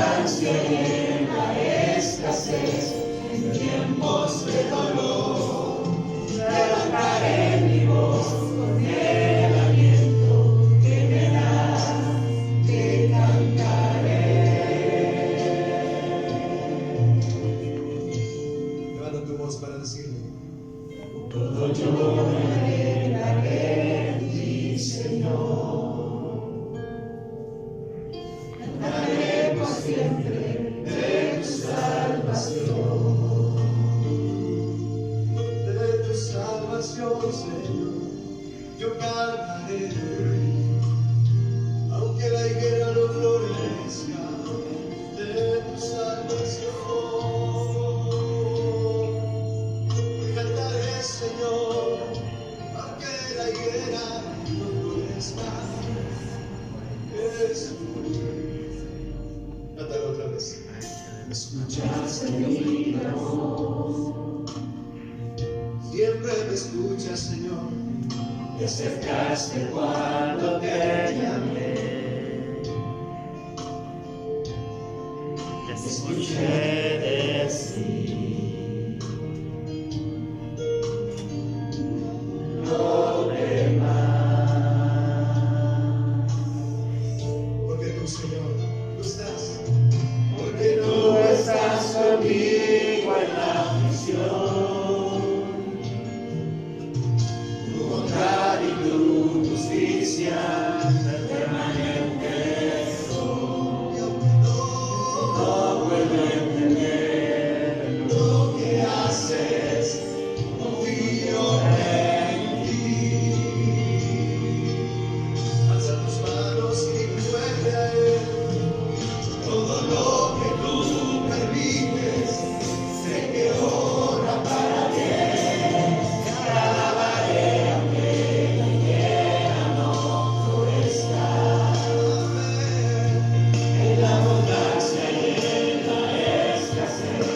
abundancia y en la escasez, en tiempos de dolor, levantaré mi voz con el aliento que me da, te cantaré. Levanta tu voz para decirle: todo yo me alegraré en ti, Señor. Cantaré por siempre de tu salvación. de tu salvación, Señor, yo cantaré. Aunque la higuera no florezca, de tu salvación. Cantaré, Señor, aunque la higuera no florezca. Cántalo otra vez. Escuchaste mi clamor, Siempre me escuchas, Señor. te acercaste cuando te llamé. Te escuché decir lo demás. Porque tú, Señor, tú estás. Porque tú estás conmigo en la aflicción. Tu bondad y tu justicia permanentes son. No puedo entender lo que haces, confío en ti. Alza tus manos y vuelve a Él. Todo lo que tú permites, sé que obra para bien. Te alabaré aunque la higuera no florezca. En la abundancia y en la escasez,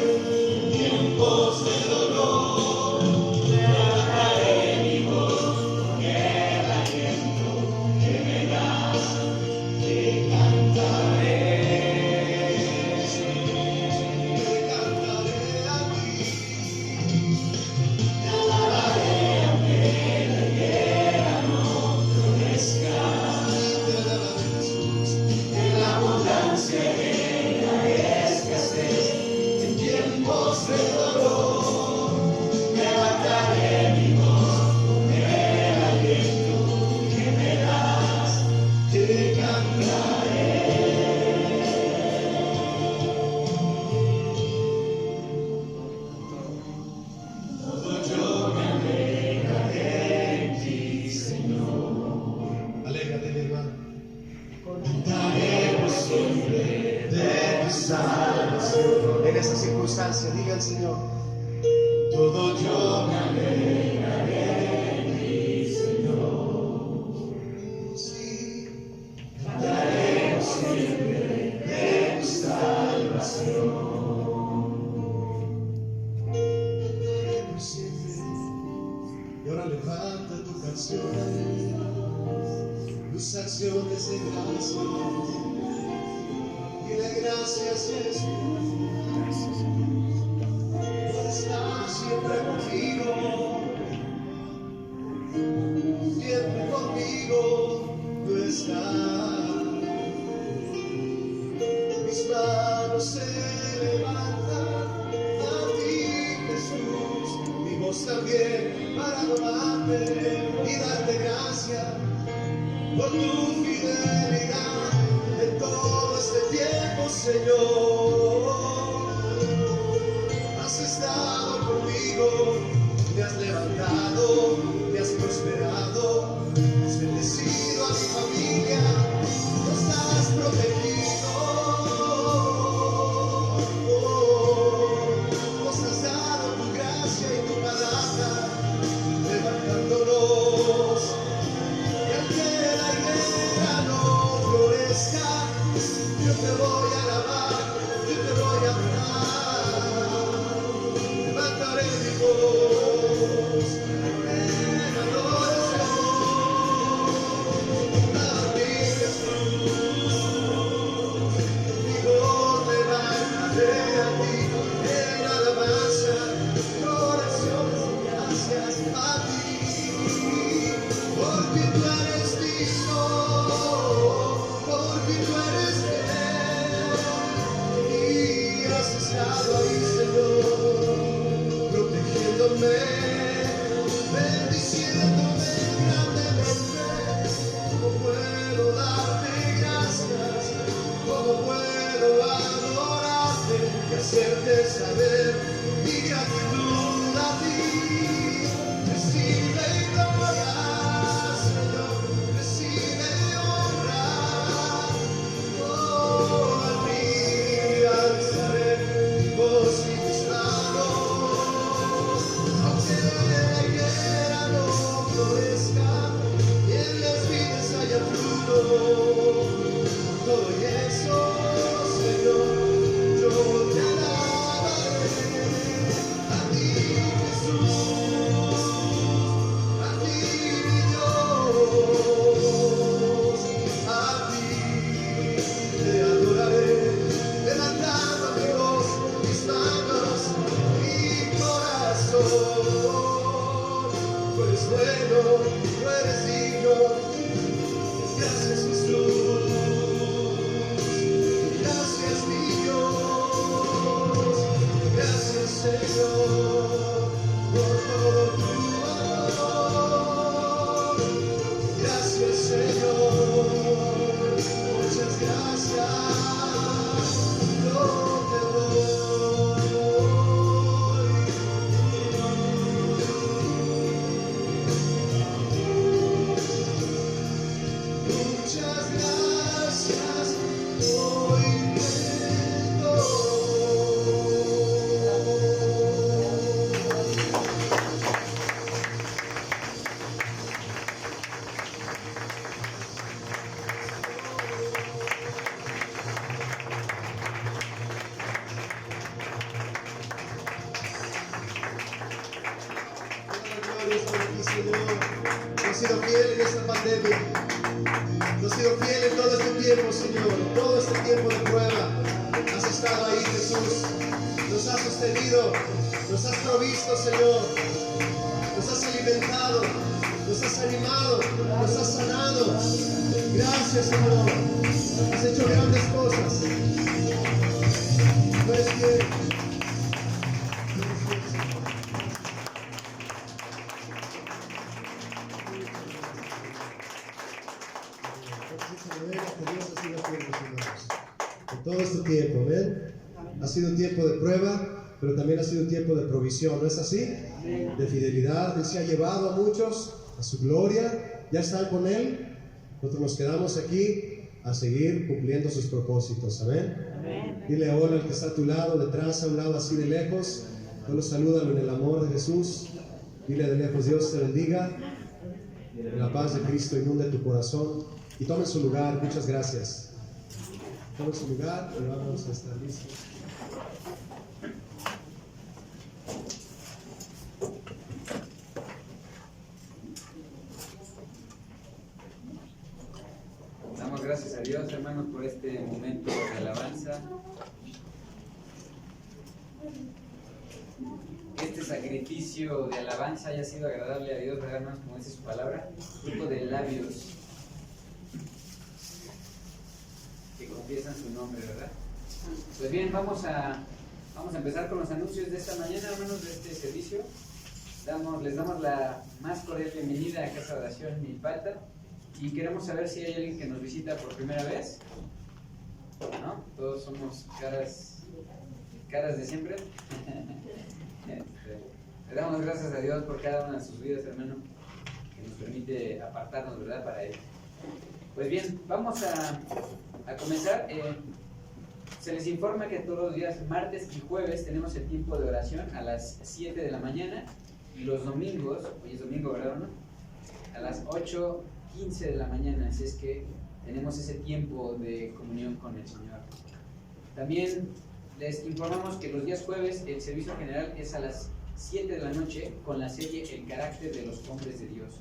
en tiempos de dolor, levantaré mi voz con el aliento que me das, te cantaré. Te cantaré a ti. Te alabaré aunque la higuera no florezca. Te alabaré, Jesús. En la abundancia y en la escasez, en tiempos de dolor, levantaré mi voz con el aliento que me das, te cantaré. Todo yo me alegraré en ti, Señor. Alégrate, mi hermano. Cantaré por siempre de tu salvación. En esa circunstancia, diga al Señor: Todo yo me alegraré en ti, Señor. sí, Cantaré por siempre de tu salvación. cantaré por siempre. Y ahora levanta tu canción a Dios, tus acciones de gracias. Dile gracias, Jesús, por estar siempre conmigo. Siempre conmigo tú estás. Mis manos se levantan a ti, Jesús. Mi voz también para adorarte y darte gracias por tu fidelidad en todo este tiempo, Señor. Has estado conmigo, me has levantado, me has prosperado, has bendecido a mi familia, nos has protegido. Nos has dado tu gracia y tu palabra, levantándonos. Y aunque la higuera no florezca, yo te voy a alabar, hacerte saber mi gratitud a ti. Recibe gloria, Señor, recibe honra. Oh, al mí alzaré mi voz y mis manos, aunque la higuera no florezca y en las vides haya fruto. Todo y eso, Señor, yo te alabaré. A ti, Jesús, a ti, mi Dios, a ti te adoraré, levantando mi voz, mis manos, mi corazón. Tú eres bueno, tú eres digno. Gracias, Jesús. Gracias, mi Dios. Gracias, Señor, por todo tu amor. Gracias, Señor. Muchas gracias. Yo te doy. Muchas gracias, hoy te doy. Gloria es por ti, Señor. Tú has sido fiel en esta pandemia. Tú has sido fiel en todo este tiempo, Señor. En todo este tiempo de prueba has estado ahí, Jesús. Nos has sostenido, nos has provisto, Señor. Nos has alimentado, nos has animado, nos has sanado. Gracias, Señor. Has hecho grandes cosas. Tú eres fiel. Todo este tiempo, ¿ven? Ha sido un tiempo de prueba, pero también ha sido un tiempo de provisión, ¿no es así? De fidelidad. Él se ha llevado a muchos a su gloria, ya están con Él. Nosotros nos quedamos aquí a seguir cumpliendo sus propósitos, ¿amén? Dile hola al que está a tu lado, detrás, a un lado, así de lejos. Solo salúdalo en el amor de Jesús. Dile de lejos, Dios te bendiga. La paz de Cristo inunde tu corazón. Y tomen su lugar, muchas gracias. Tomen su lugar y vamos a estar listos. Damos gracias a Dios, hermanos, por este momento de alabanza. Que este sacrificio de alabanza haya sido agradable a Dios, ¿verdad, hermanos? Como dice su palabra, fruto de labios que confiesan su nombre, ¿verdad? Pues bien, vamos a empezar con los anuncios de esta mañana, hermanos, de este servicio. Les damos la más cordial bienvenida a Casa de Oración Milpalta y queremos saber si hay alguien que nos visita por primera vez. ¿No? Todos somos caras de siempre. Le damos gracias a Dios por cada una de sus vidas, hermano, que nos permite apartarnos, ¿verdad?, para Él. Pues bien, vamos a comenzar. Se les informa que todos los días, martes y jueves, tenemos el tiempo de oración a las 7 de la mañana y los domingos, hoy es domingo, ¿verdad, no? A las 8:15 de la mañana, así es que tenemos ese tiempo de comunión con el Señor. También les informamos que los días jueves el servicio general es a las 7 de la noche con la serie El carácter de los hombres de Dios.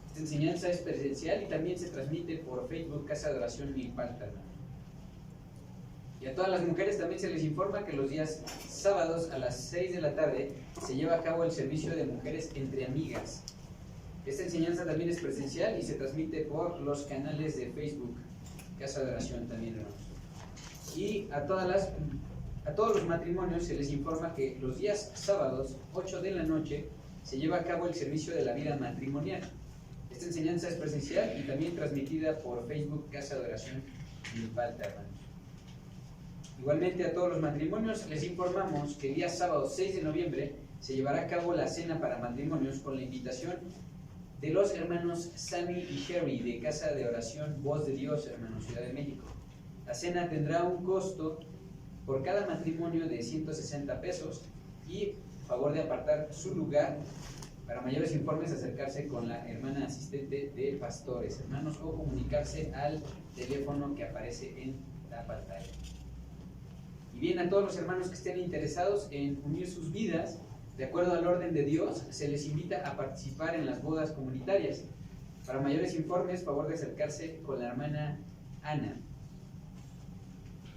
Esta enseñanza es presencial y también se transmite por Facebook Casa de Oración Milpalta. Y a todas las mujeres también se les informa que los días sábados a las 6 de la tarde se lleva a cabo el servicio de mujeres entre amigas. Esta enseñanza también es presencial y se transmite por los canales de Facebook Casa de Oración también, hermanos. Y a todos los matrimonios se les informa que los días sábados, 8 de la noche, se lleva a cabo el servicio de la vida matrimonial. Esta enseñanza es presencial y también transmitida por Facebook Casa de Oración Milpalta, hermanos. Igualmente a todos los matrimonios les informamos que el día sábado 6 de noviembre se llevará a cabo la cena para matrimonios con la invitación de los hermanos Sammy y Sherry de Casa de Oración Voz de Dios, hermanos, Ciudad de México. La cena tendrá un costo por cada matrimonio de 160 pesos y favor de apartar su lugar. Para mayores informes, acercarse con la hermana asistente de pastores, hermanos, o comunicarse al teléfono que aparece en la pantalla. Y bien, a todos los hermanos que estén interesados en unir sus vidas, de acuerdo al orden de Dios, se les invita a participar en las bodas comunitarias. Para mayores informes, favor de acercarse con la hermana Ana.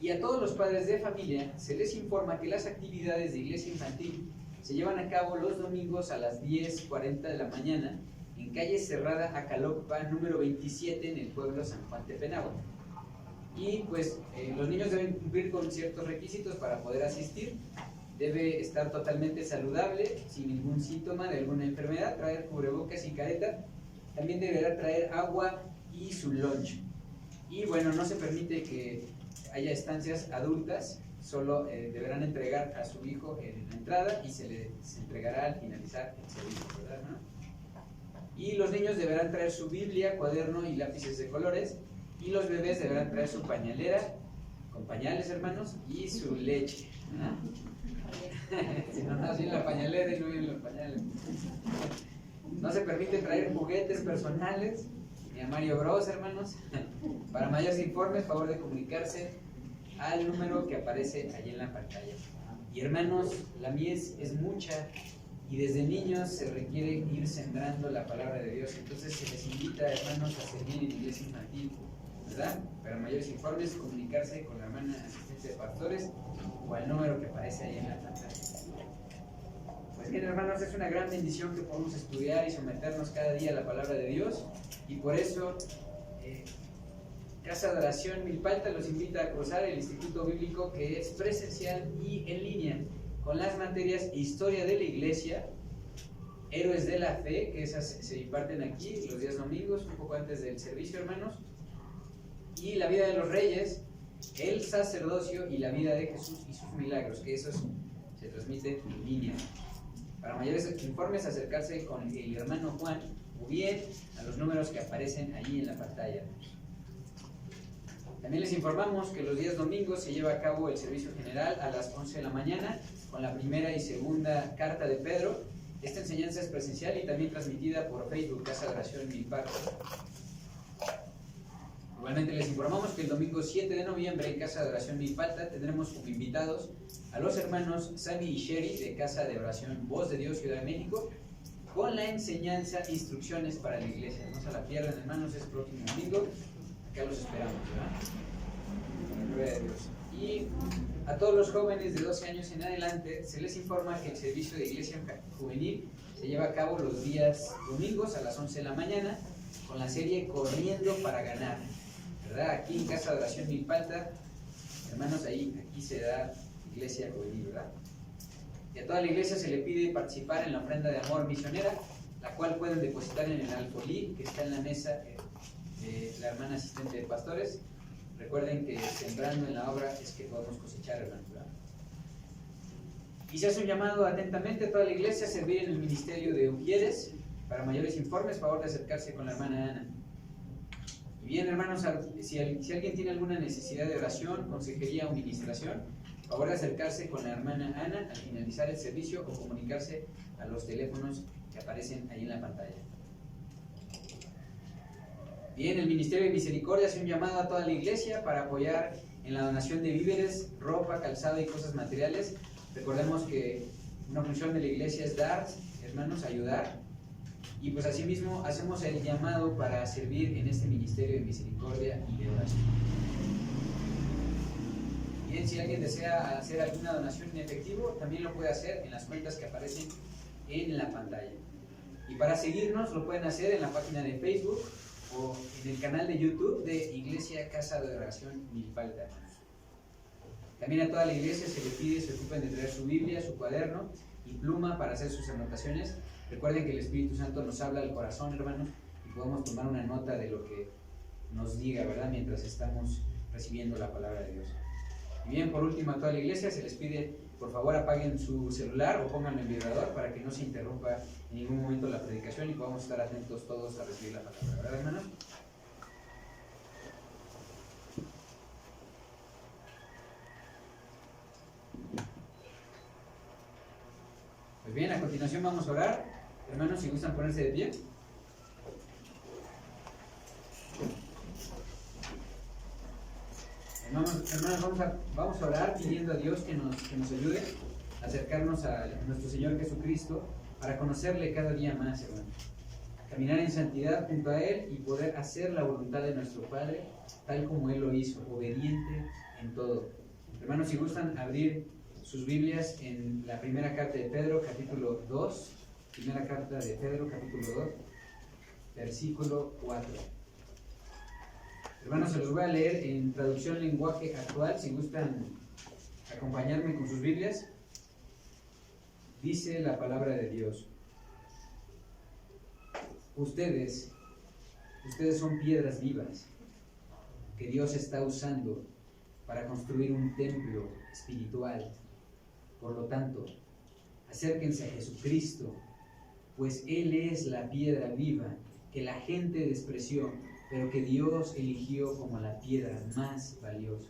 Y a todos los padres de familia se les informa que las actividades de iglesia infantil se llevan a cabo los domingos a las 10:40 de la mañana en calle Cerrada, Acalocpa, número 27, en el pueblo San Juan Tepenagua. Y pues los niños deben cumplir con ciertos requisitos para poder asistir. Debe estar totalmente saludable, sin ningún síntoma de alguna enfermedad, traer cubrebocas y careta. También deberá traer agua y su lunch. Y bueno, no se permite que haya estancias adultas, solo deberán entregar a su hijo en la entrada y se les entregará al finalizar el servicio, ¿verdad, hermano? Y los niños deberán traer su Biblia, cuaderno y lápices de colores, y los bebés deberán traer su pañalera, con pañales, hermanos, y su leche, ¿no? Si no, no viene la pañalera y no vienen los pañales. No se permite traer juguetes personales, ni a Mario Bros, hermanos. Para mayores informes, favor de comunicarse al número que aparece allí en la pantalla. Y hermanos, la mies es mucha y desde niños se requiere ir sembrando la palabra de Dios. Entonces se les invita, hermanos, a servir en iglesia infantil, ¿verdad? Para mayores informes, comunicarse con la hermana asistente de pastores o al número que aparece ahí en la pantalla. Pues bien, hermanos, es una gran bendición que podamos estudiar y someternos cada día a la palabra de Dios, y por eso Casa de Oración Milpalta los invita a cruzar el Instituto Bíblico, que es presencial y en línea, con las materias Historia de la Iglesia, Héroes de la Fe, que esas se imparten aquí los días domingos, un poco antes del servicio, hermanos, y la vida de los reyes, el sacerdocio y la vida de Jesús y sus milagros, que esos se transmiten en línea. Para mayores informes, acercarse con el hermano Juan o bien a los números que aparecen allí en la pantalla. También les informamos que los días domingos se lleva a cabo el servicio general a las 11 de la mañana con la primera y segunda carta de Pedro. Esta enseñanza es presencial y también transmitida por Facebook, Casa de Oración Milpalta. Igualmente les informamos que el domingo 7 de noviembre en Casa de Oración Milpalta tendremos como invitados a los hermanos Sammy y Sherry de Casa de Oración Voz de Dios, Ciudad de México, con la enseñanza Instrucciones para la Iglesia. No se la pierdan, hermanos, es próximo domingo. Acá los esperamos, ¿verdad? Con la gloria de Dios. Y a todos los jóvenes de 12 años en adelante se les informa que el servicio de iglesia juvenil se lleva a cabo los días domingos a las 11 de la mañana con la serie Corriendo para Ganar, ¿verdad? Aquí en Casa de Oración Milpalta, hermanos, aquí se da iglesia juvenil, ¿verdad? Y a toda la iglesia se le pide participar en la ofrenda de amor misionera, la cual pueden depositar en el alfolí que está en la mesa de la hermana asistente de pastores. Recuerden que sembrando en la obra es que podemos cosechar, hermanos, ¿verdad? Y se hace un llamado atentamente a toda la iglesia a servir en el ministerio de Ujieres. Para mayores informes, favor de acercarse con la hermana Ana. Y bien, hermanos, si alguien tiene alguna necesidad de oración, consejería o ministración, favor de acercarse con la hermana Ana al finalizar el servicio o comunicarse a los teléfonos que aparecen ahí en la pantalla. Bien, el Ministerio de Misericordia hace un llamado a toda la iglesia para apoyar en la donación de víveres, ropa, calzado y cosas materiales. Recordemos que una función de la iglesia es dar, hermanos, ayudar. Y pues asimismo hacemos el llamado para servir en este Ministerio de Misericordia y de Oración. Bien, si alguien desea hacer alguna donación en efectivo, también lo puede hacer en las cuentas que aparecen en la pantalla. Y para seguirnos lo pueden hacer en la página de Facebook o en el canal de YouTube de Iglesia Casa de Oración Milpalta. También a toda la iglesia se le pide se ocupen de traer su Biblia, su cuaderno y pluma para hacer sus anotaciones. Recuerden que el Espíritu Santo nos habla al corazón, hermanos, y podemos tomar una nota de lo que nos diga, ¿verdad? Mientras estamos recibiendo la palabra de Dios. Y bien, por último, a toda la iglesia se les pide, por favor, apaguen su celular o pónganlo en vibrador para que no se interrumpa en ningún momento la predicación y podamos estar atentos todos a recibir la palabra, ¿verdad, hermanos? Pues bien, a continuación vamos a orar. Hermanos, si gustan ponerse de pie. Hermanos, vamos a orar pidiendo a Dios que nos ayude a acercarnos a nuestro Señor Jesucristo para conocerle cada día más, hermanos. Caminar en santidad junto a Él y poder hacer la voluntad de nuestro Padre tal como Él lo hizo, obediente en todo. Hermanos, si gustan abrir sus Biblias en la primera carta de Pedro, capítulo 2, primera carta de Pedro, capítulo 2, versículo 4. Hermanos, se los voy a leer en traducción lenguaje actual, si gustan acompañarme con sus Biblias. Dice la palabra de Dios: Ustedes son piedras vivas que Dios está usando para construir un templo espiritual. Por lo tanto, acérquense a Jesucristo, pues Él es la piedra viva que la gente despreció, pero que Dios eligió como la piedra más valiosa.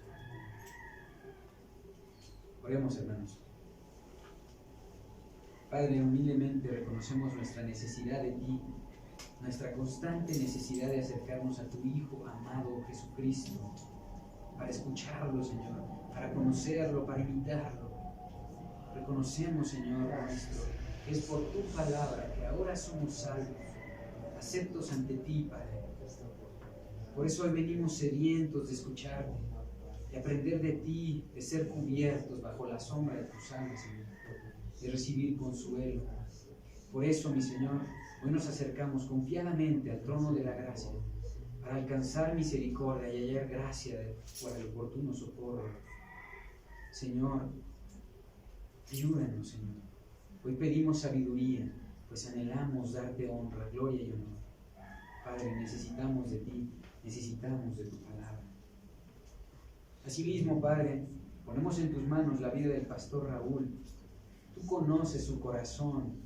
Oremos, hermanos. Padre, humildemente reconocemos nuestra necesidad de Ti, nuestra constante necesidad de acercarnos a Tu Hijo amado Jesucristo, para escucharlo, Señor, para conocerlo, para imitarlo. Reconocemos, Señor nuestro, que es por Tu palabra que ahora somos salvos, aceptos ante Ti, Padre. Por eso hoy venimos sedientos de escucharte, de aprender de Ti, de ser cubiertos bajo la sombra de Tus alas, Señor, de recibir consuelo. Por eso, mi Señor, hoy nos acercamos confiadamente al trono de la gracia, para alcanzar misericordia y hallar gracia por el oportuno socorro. Señor, ayúdanos, Señor. Hoy pedimos sabiduría, pues anhelamos darte honra, gloria y honor. Padre, necesitamos de Ti, necesitamos de Tu palabra. Asimismo, Padre, ponemos en Tus manos la vida del pastor Raúl. Tú conoces su corazón,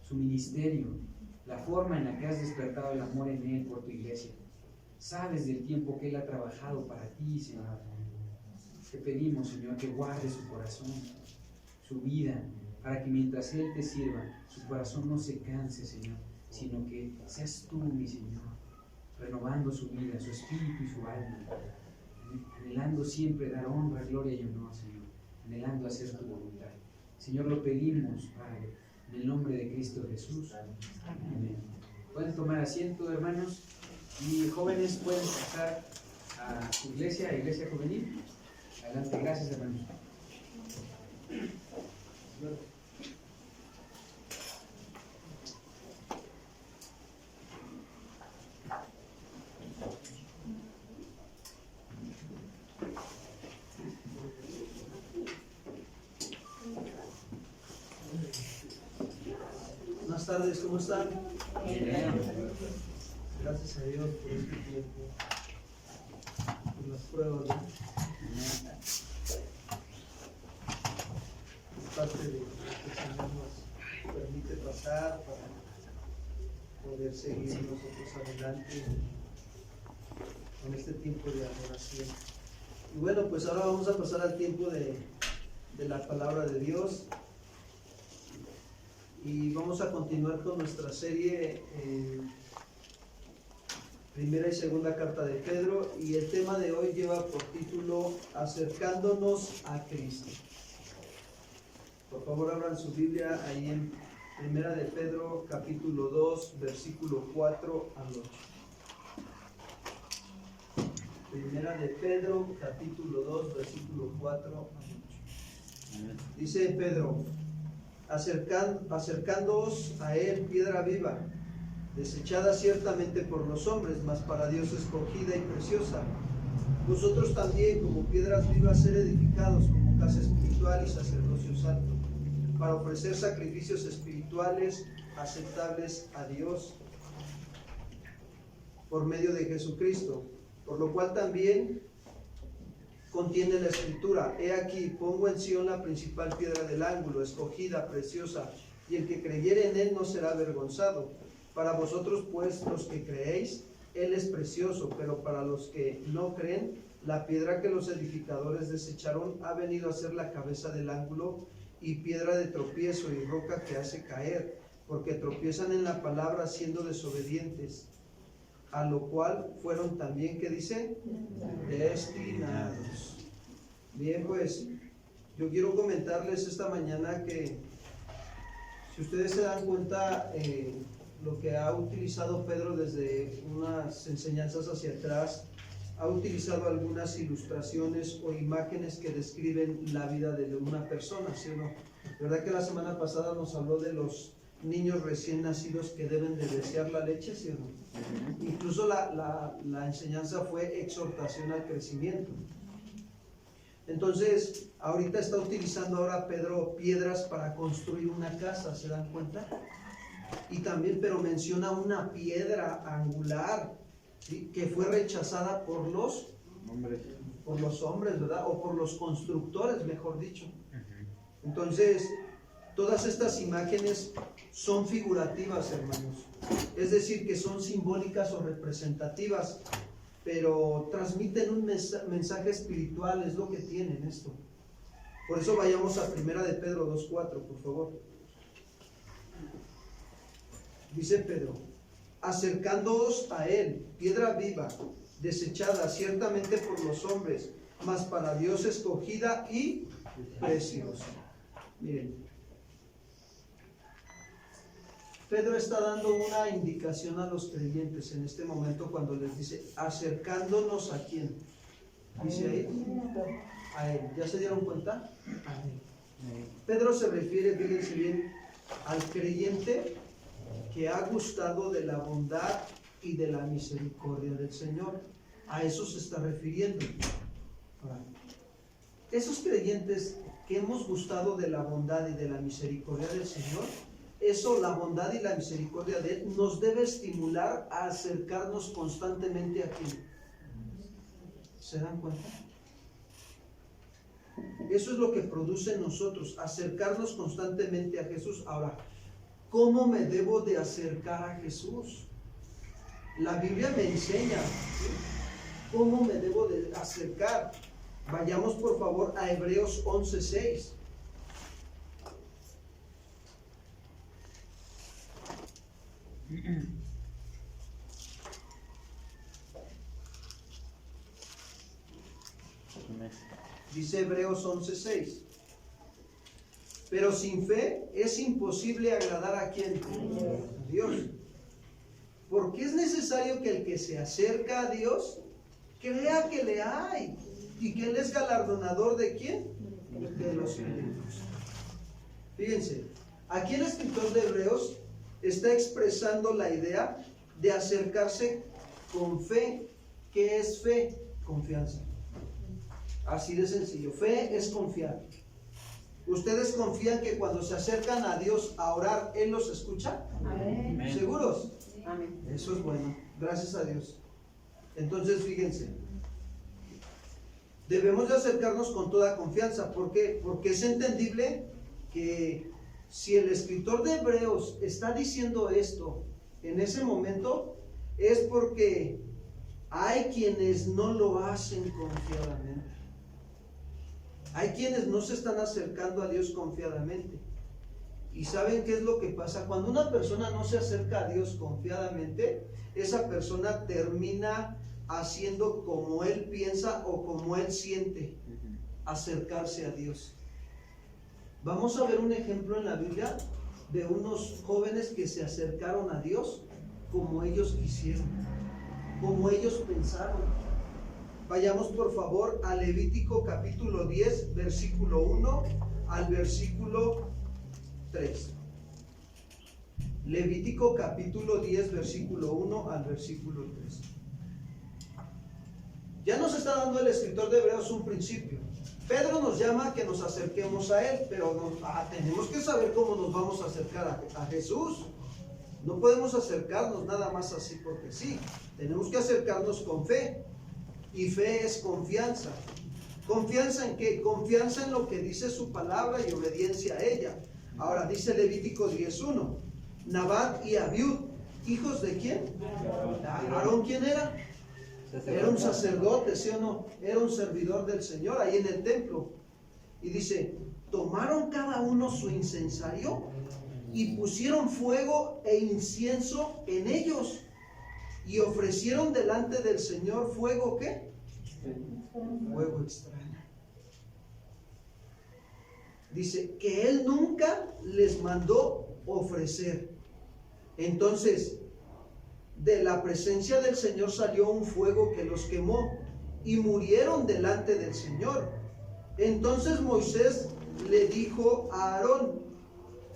su ministerio, la forma en la que has despertado el amor en él por Tu iglesia. Sabes del tiempo que él ha trabajado para Ti, Señor. Te pedimos, Señor, que guardes su corazón, su vida, para que mientras él Te sirva, su corazón no se canse, Señor, sino que seas Tú, mi Señor, renovando su vida, su espíritu y su alma, anhelando siempre dar honra, gloria y honor, Señor, anhelando hacer Tu voluntad. Señor, lo pedimos, Padre, en el nombre de Cristo Jesús. Amén. Pueden tomar asiento, hermanos, y jóvenes pueden pasar a su iglesia, a Iglesia Juvenil. Adelante, gracias, hermanos. Buenas tardes, ¿cómo están? Bien. Gracias a Dios por este tiempo, por las pruebas, ¿no? Es parte de lo que el Señor nos permite pasar para poder seguir nosotros adelante con este tiempo de adoración. Y bueno, pues ahora vamos a pasar al tiempo de la palabra de Dios. Y vamos a continuar con nuestra serie primera y segunda carta de Pedro, y el tema de hoy lleva por título Acercándonos a Cristo. Por favor, abran su Biblia ahí en primera de Pedro capítulo 2 versículo 4 al 8. Primera de Pedro capítulo 2 versículo 4 al 8. Dice Pedro: acercándoos a Él, piedra viva, desechada ciertamente por los hombres, mas para Dios escogida y preciosa. Vosotros también, como piedras vivas, ser edificados como casa espiritual y sacerdocio santo, para ofrecer sacrificios espirituales aceptables a Dios por medio de Jesucristo, por lo cual también contiene la escritura: he aquí, pongo en Sión la principal piedra del ángulo, escogida, preciosa, y el que creyere en él no será avergonzado. Para vosotros pues, los que creéis, él es precioso, pero para los que no creen, la piedra que los edificadores desecharon ha venido a ser la cabeza del ángulo, y piedra de tropiezo y roca que hace caer, porque tropiezan en la palabra siendo desobedientes, a lo cual fueron también, ¿qué dice? Destinados. Bien, pues yo quiero comentarles esta mañana que, si ustedes se dan cuenta, lo que ha utilizado Pedro desde unas enseñanzas hacia atrás, ha utilizado algunas ilustraciones o imágenes que describen la vida de una persona, ¿sí o no? ¿Verdad que la semana pasada nos habló de los niños recién nacidos que deben de desear la leche, ¿sí o no? Incluso la enseñanza fue exhortación al crecimiento. Entonces, ahorita está utilizando ahora Pedro piedras para construir una casa, ¿se dan cuenta? Y también, pero menciona una piedra angular, ¿sí?, que fue rechazada por los hombres, ¿verdad? O por los constructores, mejor dicho. Entonces, todas estas imágenes son figurativas, hermanos. Es decir, que son simbólicas o representativas, pero transmiten un mensaje espiritual, es lo que tienen esto. Por eso vayamos a 1 de Pedro 2:4, por favor. Dice Pedro: acercándoos a él, piedra viva, desechada ciertamente por los hombres, mas para Dios escogida y preciosa. Miren, Pedro está dando una indicación a los creyentes en este momento cuando les dice: acercándonos ¿a quién? Dice ahí, a él. ¿Ya se dieron cuenta? A él. Pedro se refiere, fíjense bien, al creyente que ha gustado de la bondad y de la misericordia del Señor. A eso se está refiriendo. Ahora, esos creyentes que hemos gustado de la bondad y de la misericordia del Señor, eso, la bondad y la misericordia de Él, nos debe estimular a acercarnos constantemente a quién. ¿Se dan cuenta? Eso es lo que produce en nosotros, acercarnos constantemente a Jesús. Ahora, ¿cómo me debo de acercar a Jesús? La Biblia me enseña, ¿sí?, cómo me debo de acercar. Vayamos por favor a Hebreos 11:6. Dice Hebreos 11:6: pero sin fe es imposible agradar ¿a quién? A Dios. Porque es necesario que el que se acerca a Dios crea que le hay y que Él es galardonador ¿de quién? De los creyentes. Fíjense, aquí el escritor de Hebreos está expresando la idea de acercarse con fe. ¿Qué es fe? Confianza. Así de sencillo. Fe es confiar. ¿Ustedes confían que cuando se acercan a Dios a orar, Él los escucha? Amén. ¿Seguros? Amén. Eso es bueno. Gracias a Dios. Entonces, fíjense. Debemos de acercarnos con toda confianza. ¿Por qué? Porque es entendible que si el escritor de Hebreos está diciendo esto en ese momento, es porque hay quienes no lo hacen confiadamente. Hay quienes no se están acercando a Dios confiadamente. ¿Y saben qué es lo que pasa? Cuando una persona no se acerca a Dios confiadamente, esa persona termina haciendo como él piensa o como él siente acercarse a Dios. Vamos a ver un ejemplo en la Biblia de unos jóvenes que se acercaron a Dios como ellos quisieron, como ellos pensaron. Vayamos por favor a Levítico capítulo 10, versículo 1 al versículo 3. Levítico capítulo 10, versículo 1 al versículo 3. Ya nos está dando el escritor de Hebreos un principio. Pedro nos llama a que nos acerquemos a Él, pero tenemos que saber cómo nos vamos a acercar a Jesús. No podemos acercarnos nada más así porque sí. Tenemos que acercarnos con fe. Y fe es confianza. ¿Confianza en qué? Confianza en lo que dice su palabra y obediencia a ella. Ahora dice Levítico 10:1, Nabat y Abiud, ¿hijos de quién? Aarón, ¿quién era? Era un sacerdote, ¿sí o no? Era un servidor del Señor ahí en el templo. Y dice, tomaron cada uno su incensario y pusieron fuego e incienso en ellos y ofrecieron delante del Señor fuego, ¿qué? Fuego extraño. Dice que Él nunca les mandó ofrecer. Entonces, de la presencia del Señor salió un fuego que los quemó y murieron delante del Señor. Entonces Moisés le dijo a Aarón,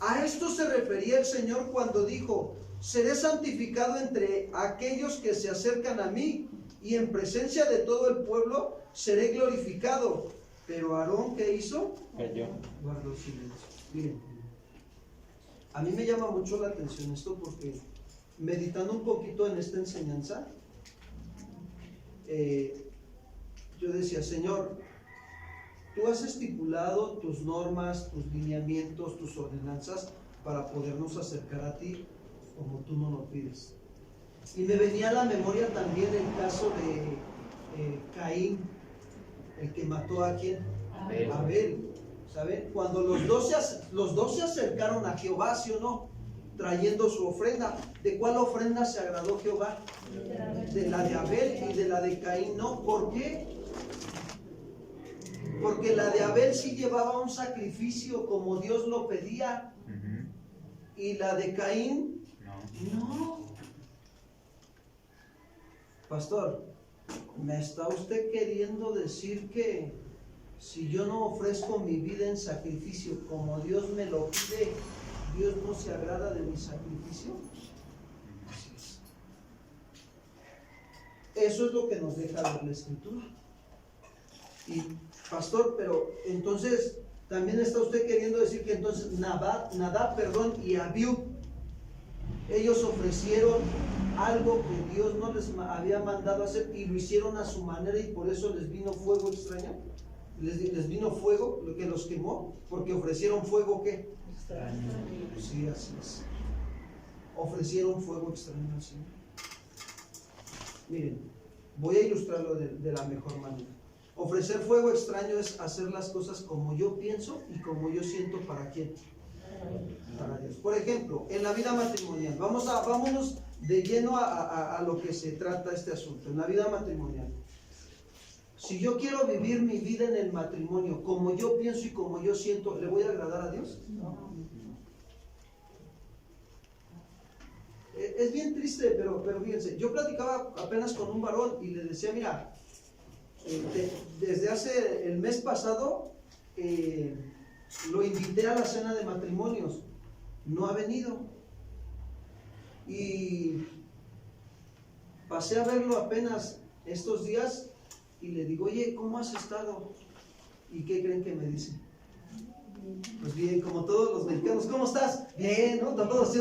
a esto se refería el Señor cuando dijo, seré santificado entre aquellos que se acercan a mí y en presencia de todo el pueblo seré glorificado. Pero Aarón, ¿qué hizo? Guardó silencio. Miren, a mí me llama mucho la atención esto porque meditando un poquito en esta enseñanza, yo decía, Señor, tú has estipulado tus normas, tus lineamientos, tus ordenanzas para podernos acercar a ti como tú nos lo pides. Y me venía a la memoria también el caso de Caín, el que mató a ¿quién? Abel. ¿Saben? Cuando los dos se acercaron a Jehová, ¿sí o no? Trayendo su ofrenda. ¿De cuál ofrenda se agradó Jehová? De la de Abel y de la de Caín no. ¿Por qué? Porque la de Abel sí llevaba un sacrificio como Dios lo pedía. Y la de Caín no. Pastor, ¿me está usted queriendo decir que si yo no ofrezco mi vida en sacrificio como Dios me lo pide, Dios no se agrada de mi sacrificio? Así es. Eso es lo que nos deja ver la Escritura. Y pastor, pero entonces también está usted queriendo decir que entonces Nadab, y Abiú, ellos ofrecieron algo que Dios no les había mandado hacer y lo hicieron a su manera y por eso les vino fuego extraño. Les vino fuego, lo que los quemó, porque ofrecieron fuego ¿qué? Extraño. Sí, así es. Ofrecieron fuego extraño al Señor. Miren, voy a ilustrarlo de la mejor manera. Ofrecer fuego extraño es hacer las cosas como yo pienso y como yo siento. ¿Para quién? Para Dios. Por ejemplo, en la vida matrimonial, vámonos de lleno a lo que se trata este asunto. En la vida matrimonial, si yo quiero vivir mi vida en el matrimonio como yo pienso y como yo siento, ¿le voy a agradar a Dios? No. Es bien triste, pero fíjense, yo platicaba apenas con un varón y le decía, mira, desde hace el mes pasado lo invité a la cena de matrimonios, no ha venido y pasé a verlo apenas estos días y le digo, oye, ¿cómo has estado? ¿Y qué creen que me dice? Pues bien, como todos los mexicanos, ¿cómo estás? Bien, ¿no? Todos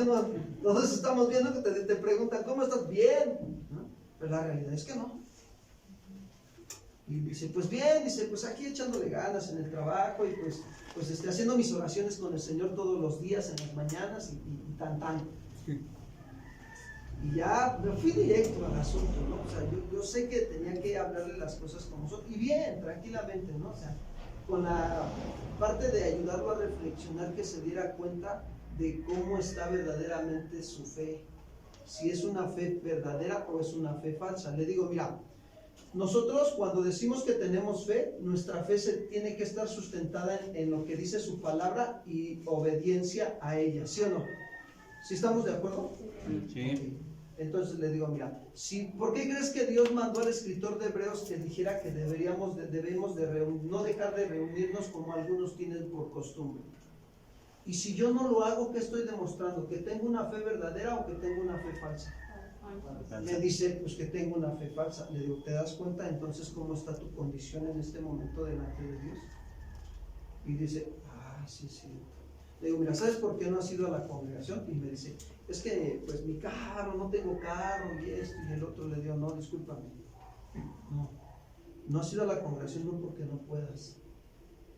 estamos viendo que te preguntan, ¿cómo estás? Bien, ¿no? Pero la realidad es que no. Y dice, pues bien, dice, pues aquí echándole ganas en el trabajo y pues haciendo mis oraciones con el Señor todos los días, en las mañanas y tan. Y ya me fui directo al asunto, ¿no? O sea, yo sé que tenía que hablarle las cosas como son, y bien, tranquilamente, ¿no? O sea, con la parte de ayudarlo a reflexionar, que se diera cuenta de cómo está verdaderamente su fe, si es una fe verdadera o es una fe falsa. Le digo, mira, nosotros cuando decimos que tenemos fe, nuestra fe se tiene que estar sustentada en lo que dice su palabra y obediencia a ella, ¿sí o no? ¿Sí estamos de acuerdo? Sí. Okay. Entonces le digo, mira, ¿por qué crees que Dios mandó al escritor de Hebreos que dijera que debemos no dejar de reunirnos como algunos tienen por costumbre? Y si yo no lo hago, ¿qué estoy demostrando? ¿Que tengo una fe verdadera o que tengo una fe falsa? Me dice, pues que tengo una fe falsa. Le digo, ¿te das cuenta entonces cómo está tu condición en este momento delante de Dios? Y dice, sí. Le digo, mira, ¿sabes por qué no has ido a la congregación? Y me dice, es que pues mi carro, no tengo carro y esto y el otro. Le digo, no, discúlpame. No has ido a la congregación no porque no puedas.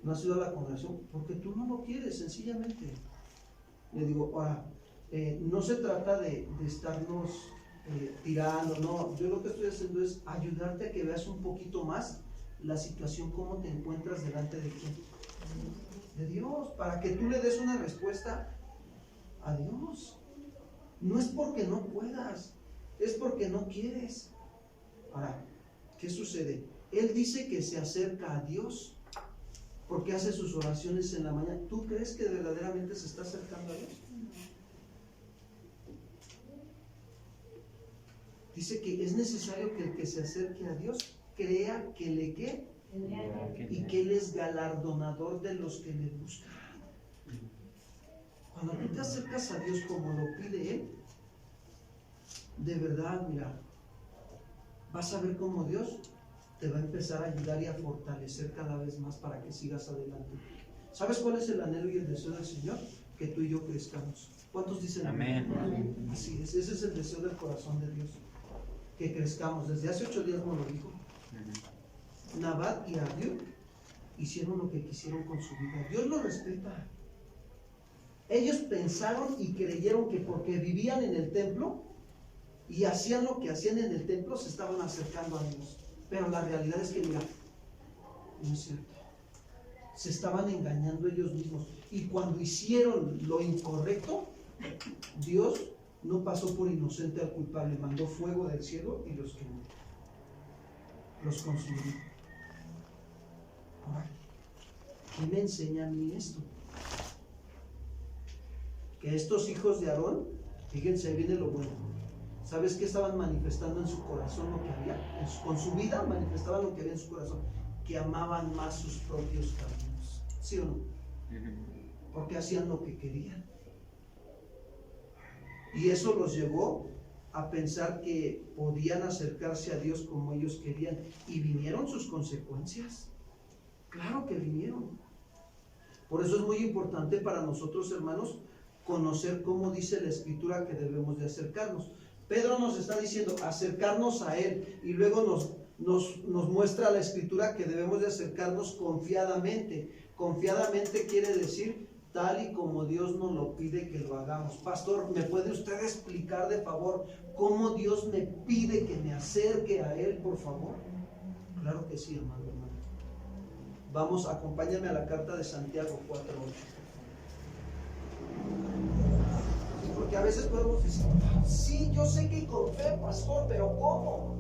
No has ido a la congregación porque tú no lo quieres, sencillamente. Le digo, ahora, no se trata de estarnos tirando, no. Yo lo que estoy haciendo es ayudarte a que veas un poquito más la situación, cómo te encuentras delante de quién. De Dios, para que tú le des una respuesta a Dios. No es porque no puedas, es porque no quieres. Ahora, ¿qué sucede? Él dice que se acerca a Dios porque hace sus oraciones en la mañana. ¿Tú crees que verdaderamente se está acercando a Dios? Dice que es necesario que el que se acerque a Dios crea que le ¿qué? Y que Él es galardonador de los que le buscan. Cuando tú te acercas a Dios como lo pide Él, de verdad, mira, vas a ver cómo Dios te va a empezar a ayudar y a fortalecer cada vez más para que sigas adelante. ¿Sabes cuál es el anhelo y el deseo del Señor? Que tú y yo crezcamos. ¿Cuántos dicen amén? Amén. Así es, ese es el deseo del corazón de Dios, que crezcamos. Desde hace 8 días nos lo dijo. Nabat y Abiú hicieron lo que quisieron con su vida. Dios lo respeta. Ellos pensaron y creyeron que porque vivían en el templo y hacían lo que hacían en el templo, se estaban acercando a Dios. Pero la realidad es que, mira, no es cierto. Se estaban engañando ellos mismos. Y cuando hicieron lo incorrecto, Dios no pasó por inocente al culpable, mandó fuego del cielo y los quemó. Los consumió. Ahora, ¿qué me enseña a mí esto? Que estos hijos de Aarón, fíjense, ahí viene lo bueno. ¿Sabes qué estaban manifestando en su corazón lo que había? Con su vida manifestaban lo que había en su corazón, que amaban más sus propios caminos. ¿Sí o no? Porque hacían lo que querían. Y eso los llevó a pensar que podían acercarse a Dios como ellos querían. Y vinieron sus consecuencias. Claro que vinieron. Por eso es muy importante para nosotros, hermanos, conocer cómo dice la Escritura que debemos de acercarnos. Pedro nos está diciendo acercarnos a Él, y luego nos muestra la Escritura que debemos de acercarnos confiadamente. Confiadamente quiere decir tal y como Dios nos lo pide que lo hagamos. Pastor, ¿me puede usted explicar de favor cómo Dios me pide que me acerque a Él, por favor? Claro que sí, hermano. Vamos, acompáñame a la carta de Santiago 4:8. Porque a veces podemos decir, sí, yo sé que con fe, pastor, pero ¿cómo?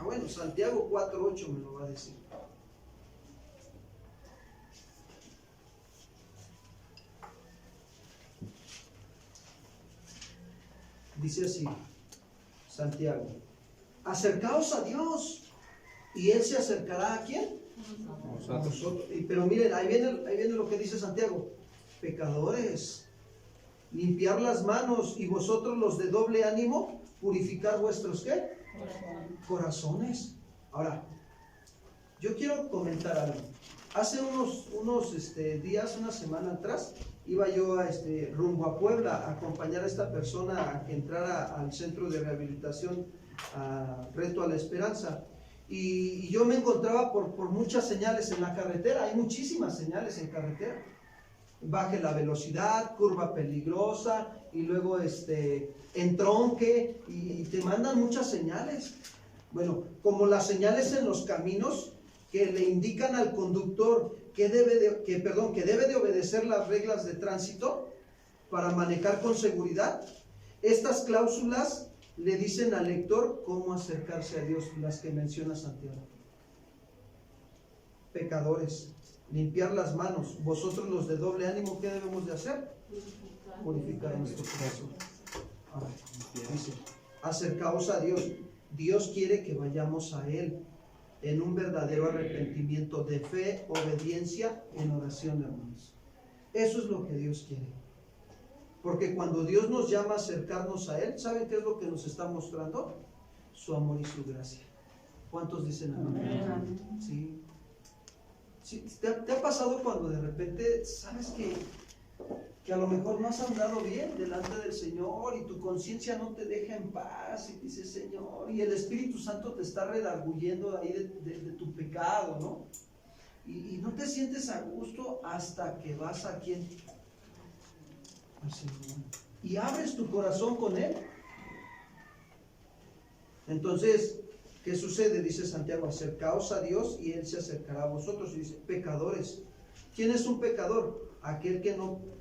Bueno, Santiago 4:8 me lo va a decir. Dice así, Santiago: acercaos a Dios, y Él se acercará ¿a quién? A nosotros. Pero miren, ahí viene lo que dice Santiago: pecadores, limpiar las manos, y vosotros los de doble ánimo, purificar vuestros ¿qué? Corazones. Ahora, yo quiero comentar algo. Hace unos días, una semana atrás, iba yo rumbo a Puebla a acompañar a esta persona a que entrara al centro de rehabilitación, a Reto a la Esperanza. Y yo me encontraba por muchas señales en la carretera. Hay muchísimas señales en carretera. Baje la velocidad, curva peligrosa, y luego entronque, y te mandan muchas señales. Bueno, como las señales en los caminos que le indican al conductor que debe de obedecer las reglas de tránsito para manejar con seguridad, estas cláusulas le dicen al lector cómo acercarse a Dios, las que menciona Santiago. Pecadores, limpiar las manos, vosotros los de doble ánimo, ¿qué debemos de hacer? Purificar nuestro corazón. Ahora, dice, acercaos a Dios. Dios quiere que vayamos a Él en un verdadero arrepentimiento de fe, obediencia, en oración, hermanos. Eso es lo que Dios quiere. Porque cuando Dios nos llama a acercarnos a Él, ¿saben qué es lo que nos está mostrando? Su amor y su gracia. ¿Cuántos dicen amén? Sí. Sí. ¿Te ha pasado cuando de repente sabes que que a lo mejor no has andado bien delante del Señor y tu conciencia no te deja en paz y dices, Señor, y el Espíritu Santo te está redarguyendo de ahí de tu pecado, ¿no? Y no te sientes a gusto hasta que vas a ¿quién? Al Señor. Y abres tu corazón con Él. Entonces, ¿qué sucede? Dice Santiago, acercaos a Dios y Él se acercará a vosotros. Y dice, pecadores. ¿Quién es un pecador? Aquel que no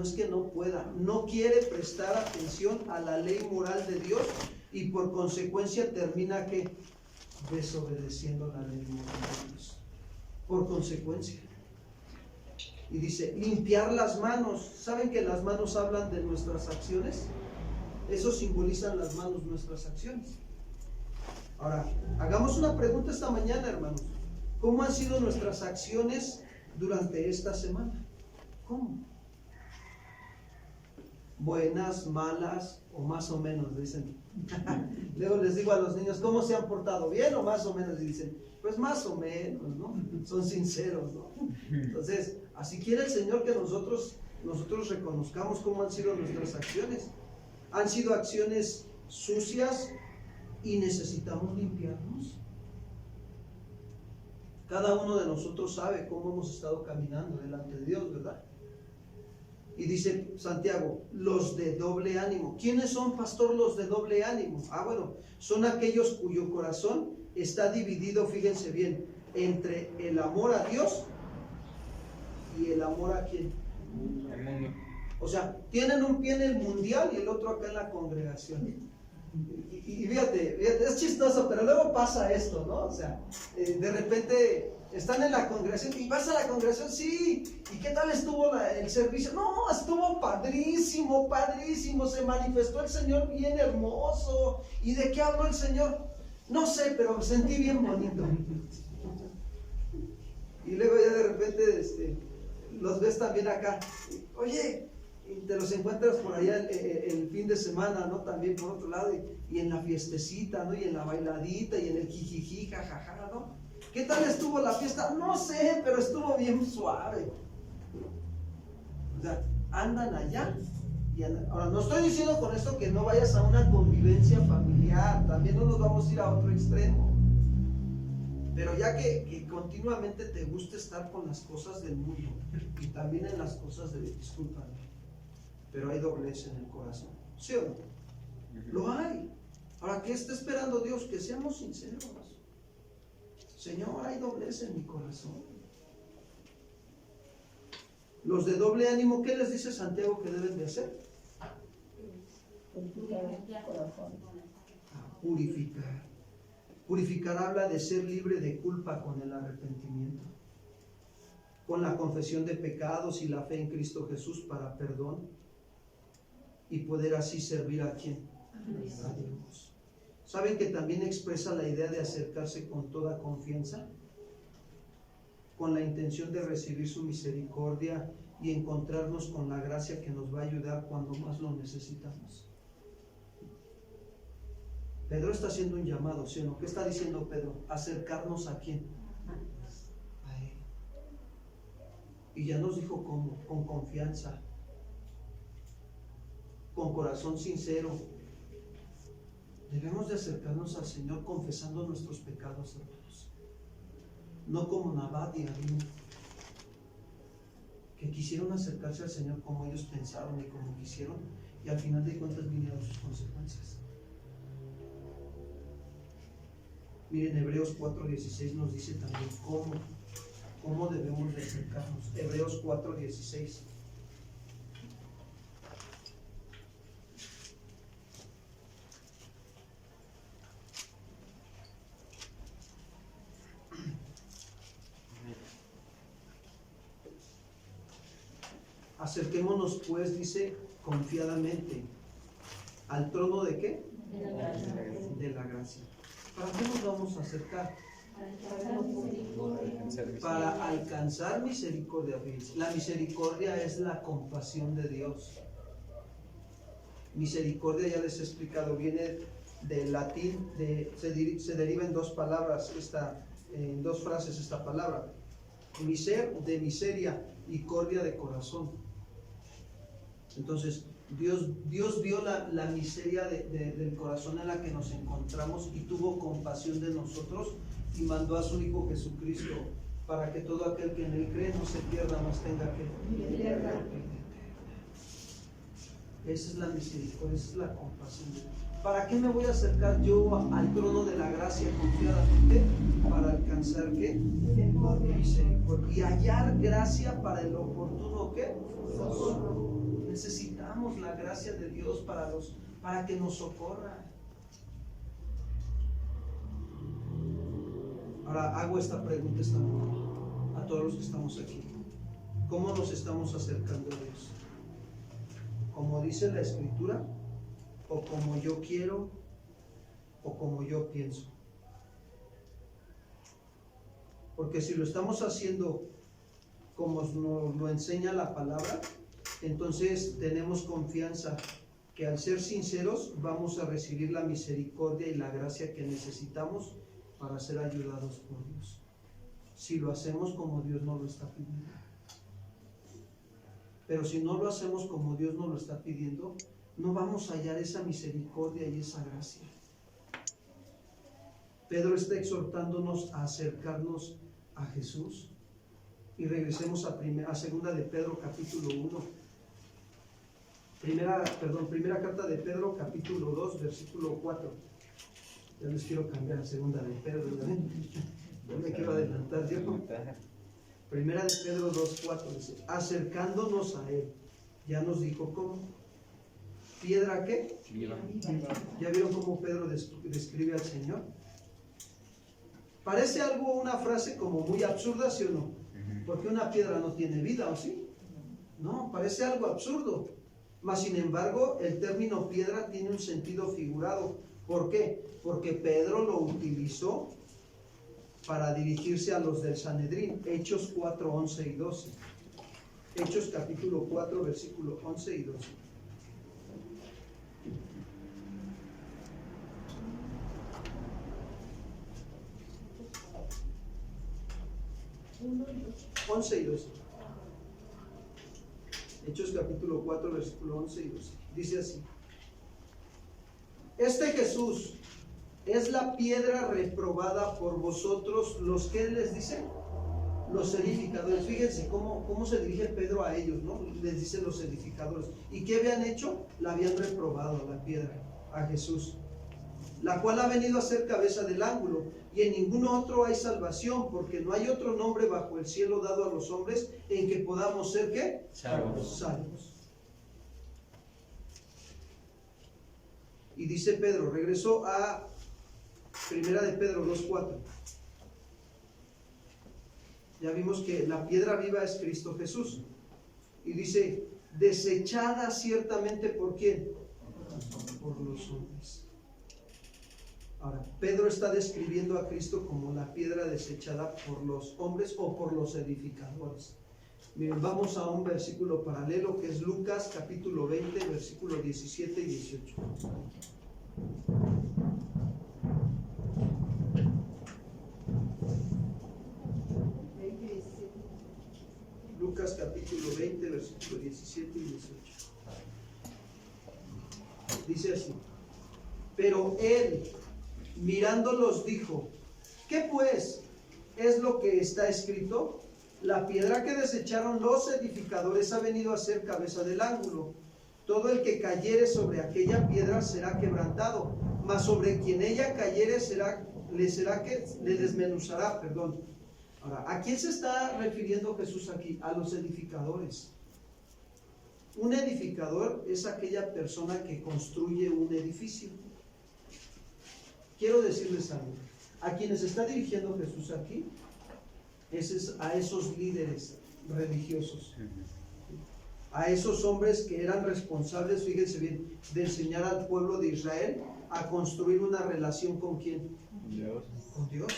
es que no pueda, no quiere prestar atención a la ley moral de Dios y por consecuencia termina que desobedeciendo la ley moral de Dios. Por consecuencia. Y dice, limpiar las manos. ¿Saben que las manos hablan de nuestras acciones? Eso simbolizan las manos, nuestras acciones. Ahora, hagamos una pregunta esta mañana, hermanos. ¿Cómo han sido nuestras acciones durante esta semana? ¿Cómo? Buenas, malas o más o menos, dicen. Luego les digo a los niños, ¿cómo se han portado? ¿Bien o más o menos? Y dicen, pues más o menos, ¿no? Son sinceros, ¿no? Entonces, así quiere el Señor que nosotros reconozcamos cómo han sido nuestras acciones. Han sido acciones sucias y necesitamos limpiarnos. Cada uno de nosotros sabe cómo hemos estado caminando delante de Dios, ¿verdad? Y dice Santiago, los de doble ánimo. ¿Quiénes son, pastor, los de doble ánimo? Bueno, son aquellos cuyo corazón está dividido, fíjense bien, entre el amor a Dios y el amor a ¿quién? El mundo. O sea, tienen un pie en el mundial y el otro acá en la congregación. Y fíjate, es chistoso, pero luego pasa esto, ¿no? O sea, de repente están en la congregación y vas a la congregación, sí, ¿y qué tal estuvo el servicio? No, estuvo padrísimo, padrísimo, se manifestó el Señor bien hermoso. ¿Y de qué habló el Señor? No sé, pero me sentí bien bonito. Y luego ya de repente los ves también acá, oye, y te los encuentras por allá el fin de semana, ¿no? También por otro lado, y en la fiestecita, ¿no? Y en la bailadita, y en el jijiji, jajaja, ¿no? ¿Qué tal estuvo la fiesta? No sé, pero estuvo bien suave. O sea, andan allá y andan. Ahora, no estoy diciendo con esto que no vayas a una convivencia familiar, también no nos vamos a ir a otro extremo. Pero ya que continuamente te gusta estar con las cosas del mundo y también en las cosas de, discúlpame, pero hay doblez en el corazón, ¿sí o no? Lo hay. Ahora, ¿qué está esperando Dios? Que seamos sinceros. Señor, hay doblez en mi corazón. Los de doble ánimo, ¿qué les dice Santiago que deben de hacer? Purificar. Purificar habla de ser libre de culpa con el arrepentimiento, con la confesión de pecados y la fe en Cristo Jesús para perdón y poder así servir a ¿quién? A Dios. ¿Saben que también expresa la idea de acercarse con toda confianza? Con la intención de recibir su misericordia y encontrarnos con la gracia que nos va a ayudar cuando más lo necesitamos. Pedro está haciendo un llamado, ¿sí o no? ¿Qué está diciendo Pedro? Acercarnos a ¿quién? A Él. Y ya nos dijo cómo, con confianza, con corazón sincero. Debemos de acercarnos al Señor confesando nuestros pecados, hermanos. No como Nabat y Abiú, que quisieron acercarse al Señor como ellos pensaron y como quisieron, y al final de cuentas vinieron sus consecuencias. Miren, Hebreos 4:16 nos dice también cómo debemos de acercarnos. Hebreos 4:16. Acerquémonos pues, dice, confiadamente al trono ¿de qué? De la gracia. De la gracia. ¿Para qué nos vamos a acercar? Para alcanzar misericordia. La misericordia es la compasión de Dios. Misericordia, ya les he explicado, viene del latín, se deriva en dos palabras, en dos frases esta palabra. Miser, de miseria, y cordia, de corazón. Entonces, Dios vio la miseria del corazón en la que nos encontramos y tuvo compasión de nosotros y mandó a su Hijo Jesucristo para que todo aquel que en él cree no se pierda, mas tenga que vida eterna. Esa es la misericordia, esa es la compasión de Dios. ¿Para qué me voy a acercar yo al trono de la gracia confiadamente? Para alcanzar ¿qué? Misericordia. Y hallar gracia para el oportuno ¿qué? Necesitamos la gracia de Dios para que nos socorra. Ahora hago esta pregunta esta noche a todos los que estamos aquí. ¿Cómo nos estamos acercando a Dios? ¿Como dice la Escritura? ¿O como yo quiero? ¿O como yo pienso? Porque si lo estamos haciendo como nos lo enseña la palabra, entonces tenemos confianza que al ser sinceros vamos a recibir la misericordia y la gracia que necesitamos para ser ayudados por Dios. Si lo hacemos como Dios nos lo está pidiendo. Pero si no lo hacemos como Dios nos lo está pidiendo, no vamos a hallar esa misericordia y esa gracia. Pedro está exhortándonos a acercarnos a Jesús. Y regresemos a segunda de Pedro capítulo 1. Primera carta de Pedro capítulo 2 versículo 4. Ya les quiero cambiar a segunda de Pedro, ¿verdad? No me quiero adelantar yo. Primera de Pedro 2:4 dice, acercándonos a él. Ya nos dijo cómo. ¿Piedra qué? ¿Ya vieron cómo Pedro describe al Señor? Parece una frase como muy absurda, ¿sí o no? Porque una piedra no tiene vida, ¿o sí? No, parece algo absurdo. Mas sin embargo, el término piedra tiene un sentido figurado. ¿Por qué? Porque Pedro lo utilizó para dirigirse a los del Sanedrín. Hechos 4, 11 y 12. Hechos capítulo 4, versículo 11 y 12. Once y 12. Hechos capítulo 4, versículo 11 y 12. Dice así: este Jesús es la piedra reprobada por vosotros, los que les dicen, los edificadores. Fíjense cómo se dirige Pedro a ellos, ¿no? Les dice los edificadores. ¿Y qué habían hecho? La habían reprobado, la piedra, a Jesús, la cual ha venido a ser cabeza del ángulo, y en ningún otro hay salvación, porque no hay otro nombre bajo el cielo dado a los hombres en que podamos ser ¿qué? Salvos. Y dice Pedro, regresó a Primera de Pedro 2:4. Ya vimos que la piedra viva es Cristo Jesús. Y dice, desechada ciertamente ¿por quién? Por los hombres. Ahora, Pedro está describiendo a Cristo como la piedra desechada por los hombres o por los edificadores. Miren, vamos a un versículo paralelo que es Lucas capítulo 20, versículos 17 y 18. Lucas capítulo 20, versículos 17 y 18. Dice así: pero él, mirándolos, dijo, ¿qué pues es lo que está escrito? La piedra que desecharon los edificadores ha venido a ser cabeza del ángulo. Todo el que cayere sobre aquella piedra será quebrantado, mas sobre quien ella cayere le desmenuzará. Ahora, ¿a quién se está refiriendo Jesús aquí? A los edificadores. Un edificador es aquella persona que construye un edificio. Quiero decirles algo. A quienes está dirigiendo Jesús aquí es a esos líderes religiosos, a esos hombres que eran responsables, fíjense bien, de enseñar al pueblo de Israel a construir una relación ¿con quién? Con Dios.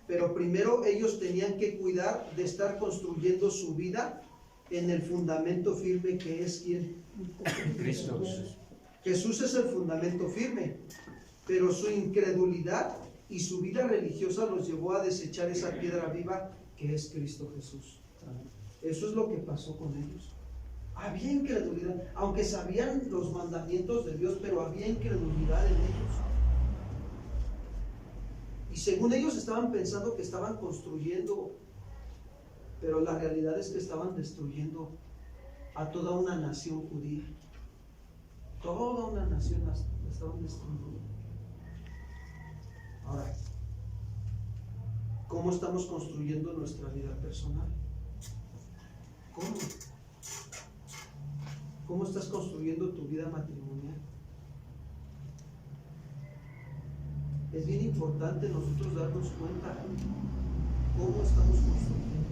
Pero primero ellos tenían que cuidar de estar construyendo su vida en el fundamento firme que es ¿quién? Cristo. Jesús es el fundamento firme, pero su incredulidad y su vida religiosa los llevó a desechar esa piedra viva que es Cristo Jesús. Eso es lo que pasó con ellos. Había incredulidad, aunque sabían los mandamientos de Dios, pero había incredulidad en ellos. Y según ellos estaban pensando que estaban construyendo, pero la realidad es que estaban destruyendo a toda una nación judía. Toda una nación la estaban destruyendo. Ahora, ¿cómo estamos construyendo nuestra vida personal? ¿Cómo? ¿Cómo estás construyendo tu vida matrimonial? Es bien importante nosotros darnos cuenta cómo estamos construyendo.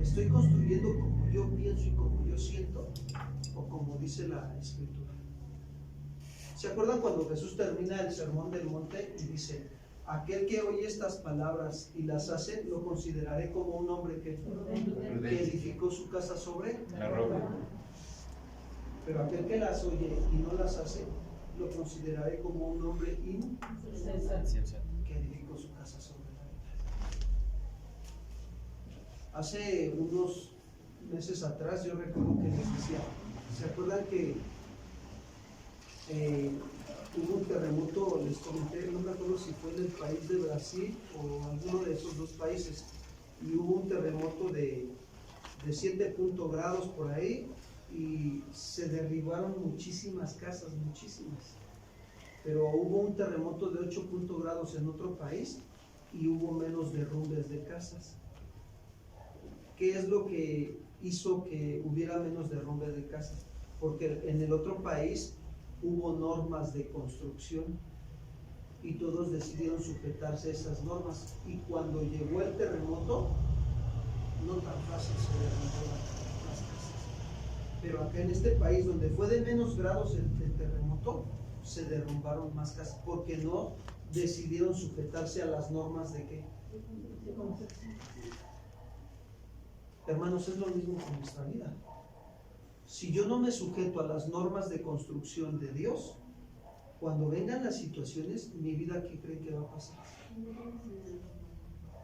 ¿Estoy construyendo como yo pienso y como yo siento? ¿O como dice la Escritura? ¿Se acuerdan cuando Jesús termina el sermón del monte y dice: aquel que oye estas palabras y las hace, lo consideraré como un hombre que edificó su casa sobre La roca. Pero aquel que las oye y no las hace, lo consideraré como un hombre Insensato. que edificó su casa sobre la arena. Hace unos meses atrás yo recuerdo que les decía, ¿se acuerdan que hubo un terremoto? Les comenté, no me acuerdo si fue en el país de Brasil o alguno de esos dos países, y hubo un terremoto de 7 grados por ahí, y se derribaron muchísimas casas, muchísimas. Pero hubo un terremoto de 8 grados en otro país y hubo menos derrumbes de casas. ¿Qué es lo que hizo que hubiera menos derrumbes de casas? Porque en el otro país hubo normas de construcción y todos decidieron sujetarse a esas normas, y cuando llegó el terremoto no tan fácil se derrumbaron las casas. Pero acá en este país, donde fue de menos grados el terremoto, se derrumbaron más casas porque no decidieron sujetarse a las normas de qué. Hermanos, es lo mismo con nuestra vida. Si yo no me sujeto a las normas de construcción de Dios, cuando vengan las situaciones, mi vida, ¿qué creen que va a pasar?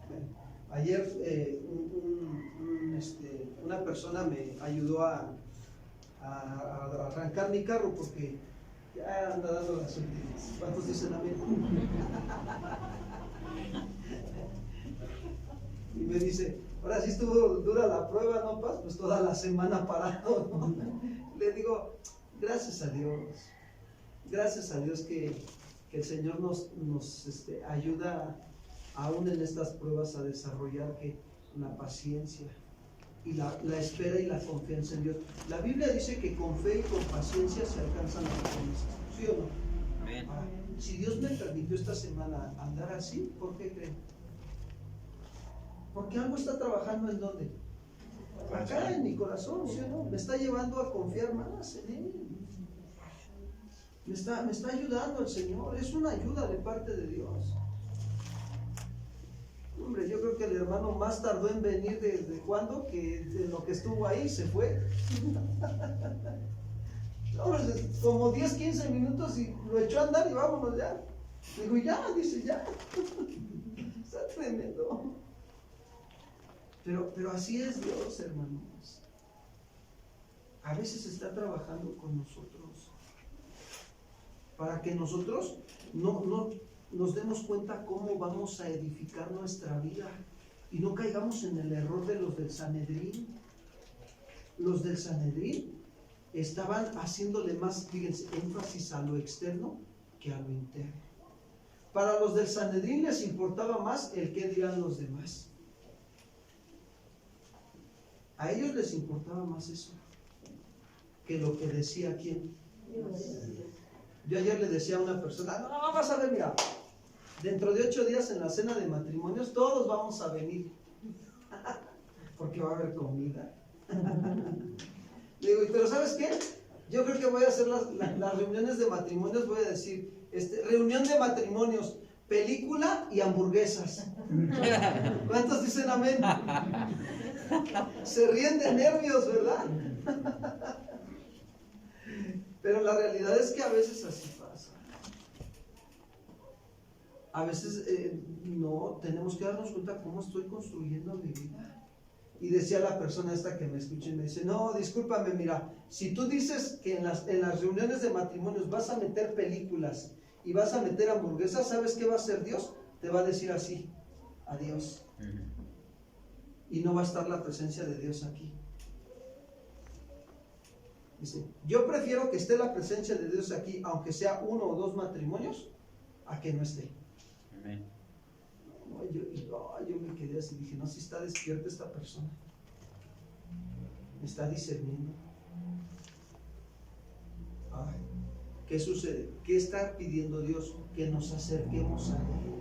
Bueno, ayer una persona me ayudó a arrancar mi carro porque ya anda dando las últimas. ¿Cuántos dicen amén? Y me dice: ahora sí estuvo dura la prueba, ¿no, Paz? Pues toda la semana parado, ¿no? Le digo: gracias a Dios que el Señor nos ayuda aún en estas pruebas a desarrollar la paciencia y la espera y la confianza en Dios. La Biblia dice que con fe y con paciencia se alcanzan las promesas, ¿sí o no? Amén. Ahora, si Dios me permitió esta semana andar así, ¿por qué creen? Porque algo está trabajando. ¿En dónde? Acá en mi corazón, ¿sí o no? Me está llevando a confiar más en Él. Me está ayudando el Señor. Es una ayuda de parte de Dios. Hombre, yo creo que el hermano más tardó en venir desde cuando, que de lo que estuvo ahí se fue. Hombre, como 10, 15 minutos y lo echó a andar y vámonos ya. Digo, ya, dice, ya. Está tremendo. Pero así es Dios, hermanos. A veces está trabajando con nosotros para que nosotros no nos demos cuenta cómo vamos a edificar nuestra vida y no caigamos en el error de los del Sanedrín. Los del Sanedrín estaban haciéndole más, fíjense, énfasis a lo externo que a lo interno. Para los del Sanedrín les importaba más el qué dirán los demás. A ellos les importaba más eso que lo que decía quién. Yo ayer le decía a una persona: no, vas a ver, mira, dentro de 8 días en la cena de matrimonios todos vamos a venir porque va a haber comida. Le digo: pero ¿sabes qué? Yo creo que voy a hacer las reuniones de matrimonios, voy a decir, reunión de matrimonios, película y hamburguesas. ¿Cuántos dicen amén? Se ríen de nervios, ¿verdad? Pero la realidad es que a veces así pasa. A veces no tenemos que darnos cuenta cómo estoy construyendo mi vida. Y decía la persona esta que me escucha y me dice, no, discúlpame, mira, si tú dices que en las reuniones de matrimonios vas a meter películas y vas a meter hamburguesas, ¿sabes qué va a hacer Dios? Te va a decir así, adiós. Y no va a estar la presencia de Dios aquí. Dice, yo prefiero que esté la presencia de Dios aquí, aunque sea 1 o 2 matrimonios, a que no esté. Amén. Yo me quedé así, dije, no, si está despierta esta persona, está discerniendo. Ay, ¿qué sucede? ¿Qué está pidiendo Dios? Que nos acerquemos a Él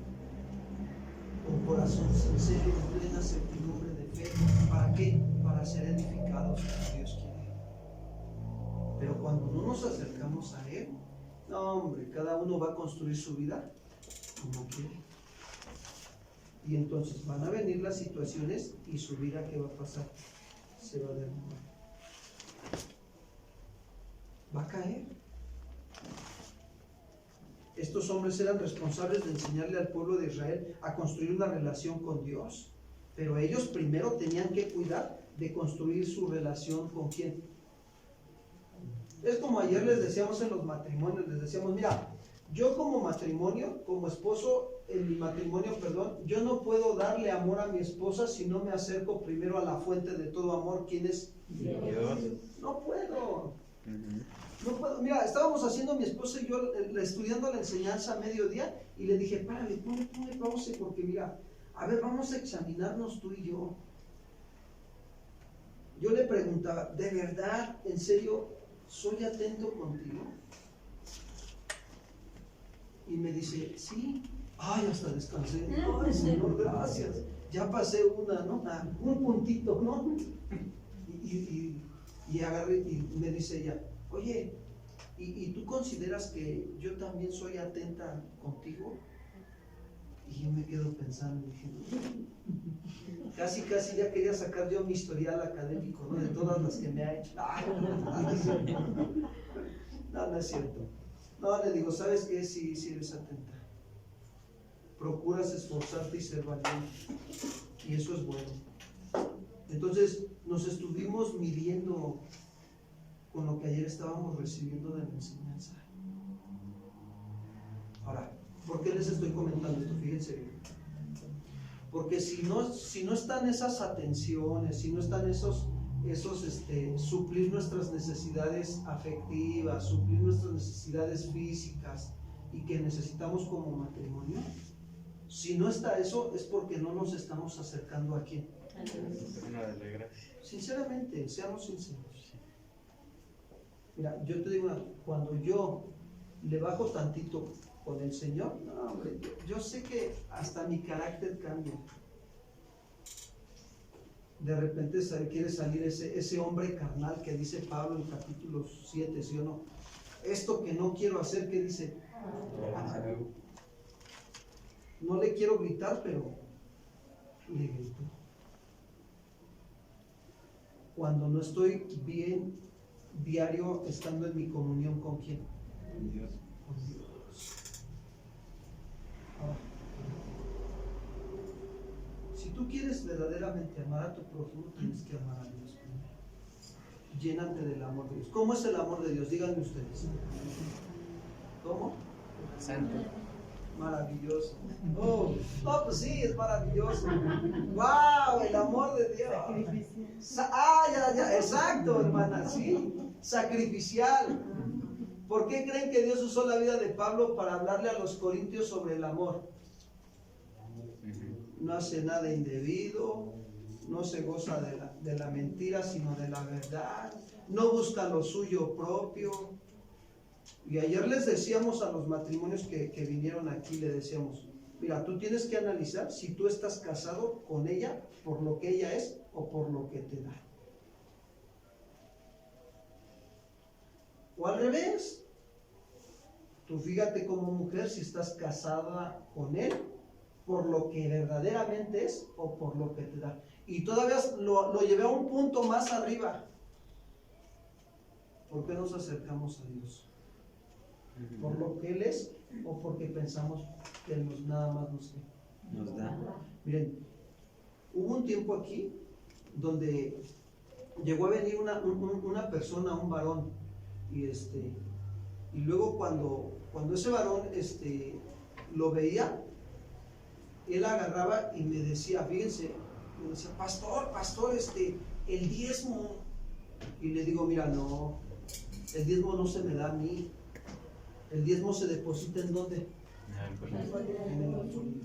con corazón sincero, en plena certidumbre de fe. ¿Para qué? Para ser edificados como Dios quiere. Pero cuando no nos acercamos a Él, no, hombre, cada uno va a construir su vida como quiere. Y entonces van a venir las situaciones y su vida, ¿qué va a pasar? Se va a derrumbar. Va a caer. Estos hombres eran responsables de enseñarle al pueblo de Israel a construir una relación con Dios. Pero ellos primero tenían que cuidar de construir su relación con ¿quién? Es como ayer les decíamos en los matrimonios, les decíamos, mira, yo como matrimonio, como esposo, en mi matrimonio, perdón, yo no puedo darle amor a mi esposa si no me acerco primero a la fuente de todo amor, ¿quién es? Dios. No puedo. No puedo. Mira, estábamos haciendo mi esposa y yo estudiando la enseñanza a mediodía y le dije, párale, ponle pausa porque mira, a ver, vamos a examinarnos tú y yo. Yo le preguntaba, ¿de verdad, en serio, soy atento contigo? Y me dice, sí. Ay, hasta descansé. Ay, Señor, gracias. Ya pasé una, ¿no? Un puntito, ¿no? Y agarré y me dice ella, oye, ¿y tú consideras que yo también soy atenta contigo? Y yo me quedo pensando, dije, casi ya quería sacar yo mi historial académico, ¿no? De todas las que me ha hecho. No es cierto. No, le digo, ¿sabes qué? Sí eres atenta. Procuras esforzarte y ser valiente. Y eso es bueno. Entonces, nos estuvimos midiendo con lo que ayer estábamos recibiendo de la enseñanza. Ahora, ¿por qué les estoy comentando esto? Fíjense bien. Porque si no están esas atenciones, si no están esos suplir nuestras necesidades afectivas, suplir nuestras necesidades físicas y que necesitamos como matrimonio, si no está eso es porque no nos estamos acercando a ¿quién? Sinceramente, seamos sinceros. Mira, yo te digo, cuando yo le bajo tantito con el Señor, no, hombre, yo sé que hasta mi carácter cambia. De repente quiere salir ese hombre carnal que dice Pablo en capítulo 7, ¿sí o no? Esto que no quiero hacer, ¿qué dice? No le quiero gritar, pero le grito. Cuando no estoy bien diario estando en mi comunión ¿con quién? Con Dios. Con Dios. Ahora, si tú quieres verdaderamente amar a tu prójimo, tienes que amar a Dios primero. Llénate del amor de Dios. ¿Cómo es el amor de Dios? Díganme ustedes. ¿Cómo? Santo. Maravilloso. Oh, pues sí, es maravilloso. ¡Wow! El amor de Dios. Ya, exacto, hermana, sí. Sacrificial. ¿Por qué creen que Dios usó la vida de Pablo para hablarle a los corintios sobre el amor? No hace nada indebido, no se goza de la mentira, sino de la verdad. No busca lo suyo propio. Y ayer les decíamos a los matrimonios que vinieron aquí, le decíamos, mira, tú tienes que analizar si tú estás casado con ella por lo que ella es o por lo que te da. O al revés, tú fíjate como mujer si estás casada con él por lo que verdaderamente es o por lo que te da. Y todavía lo llevé a un punto más arriba. ¿Por qué nos acercamos a Dios? ¿Por lo que Él es o porque pensamos que Él nada más nos da? Nos da. Miren, hubo un tiempo aquí donde llegó a venir una persona, un varón, y luego cuando ese varón lo veía, él agarraba y me decía, fíjense, me decía, pastor, el diezmo. Y le digo, mira, no, el diezmo no se me da a mí, el diezmo se deposita ¿en dónde? En el alfolí.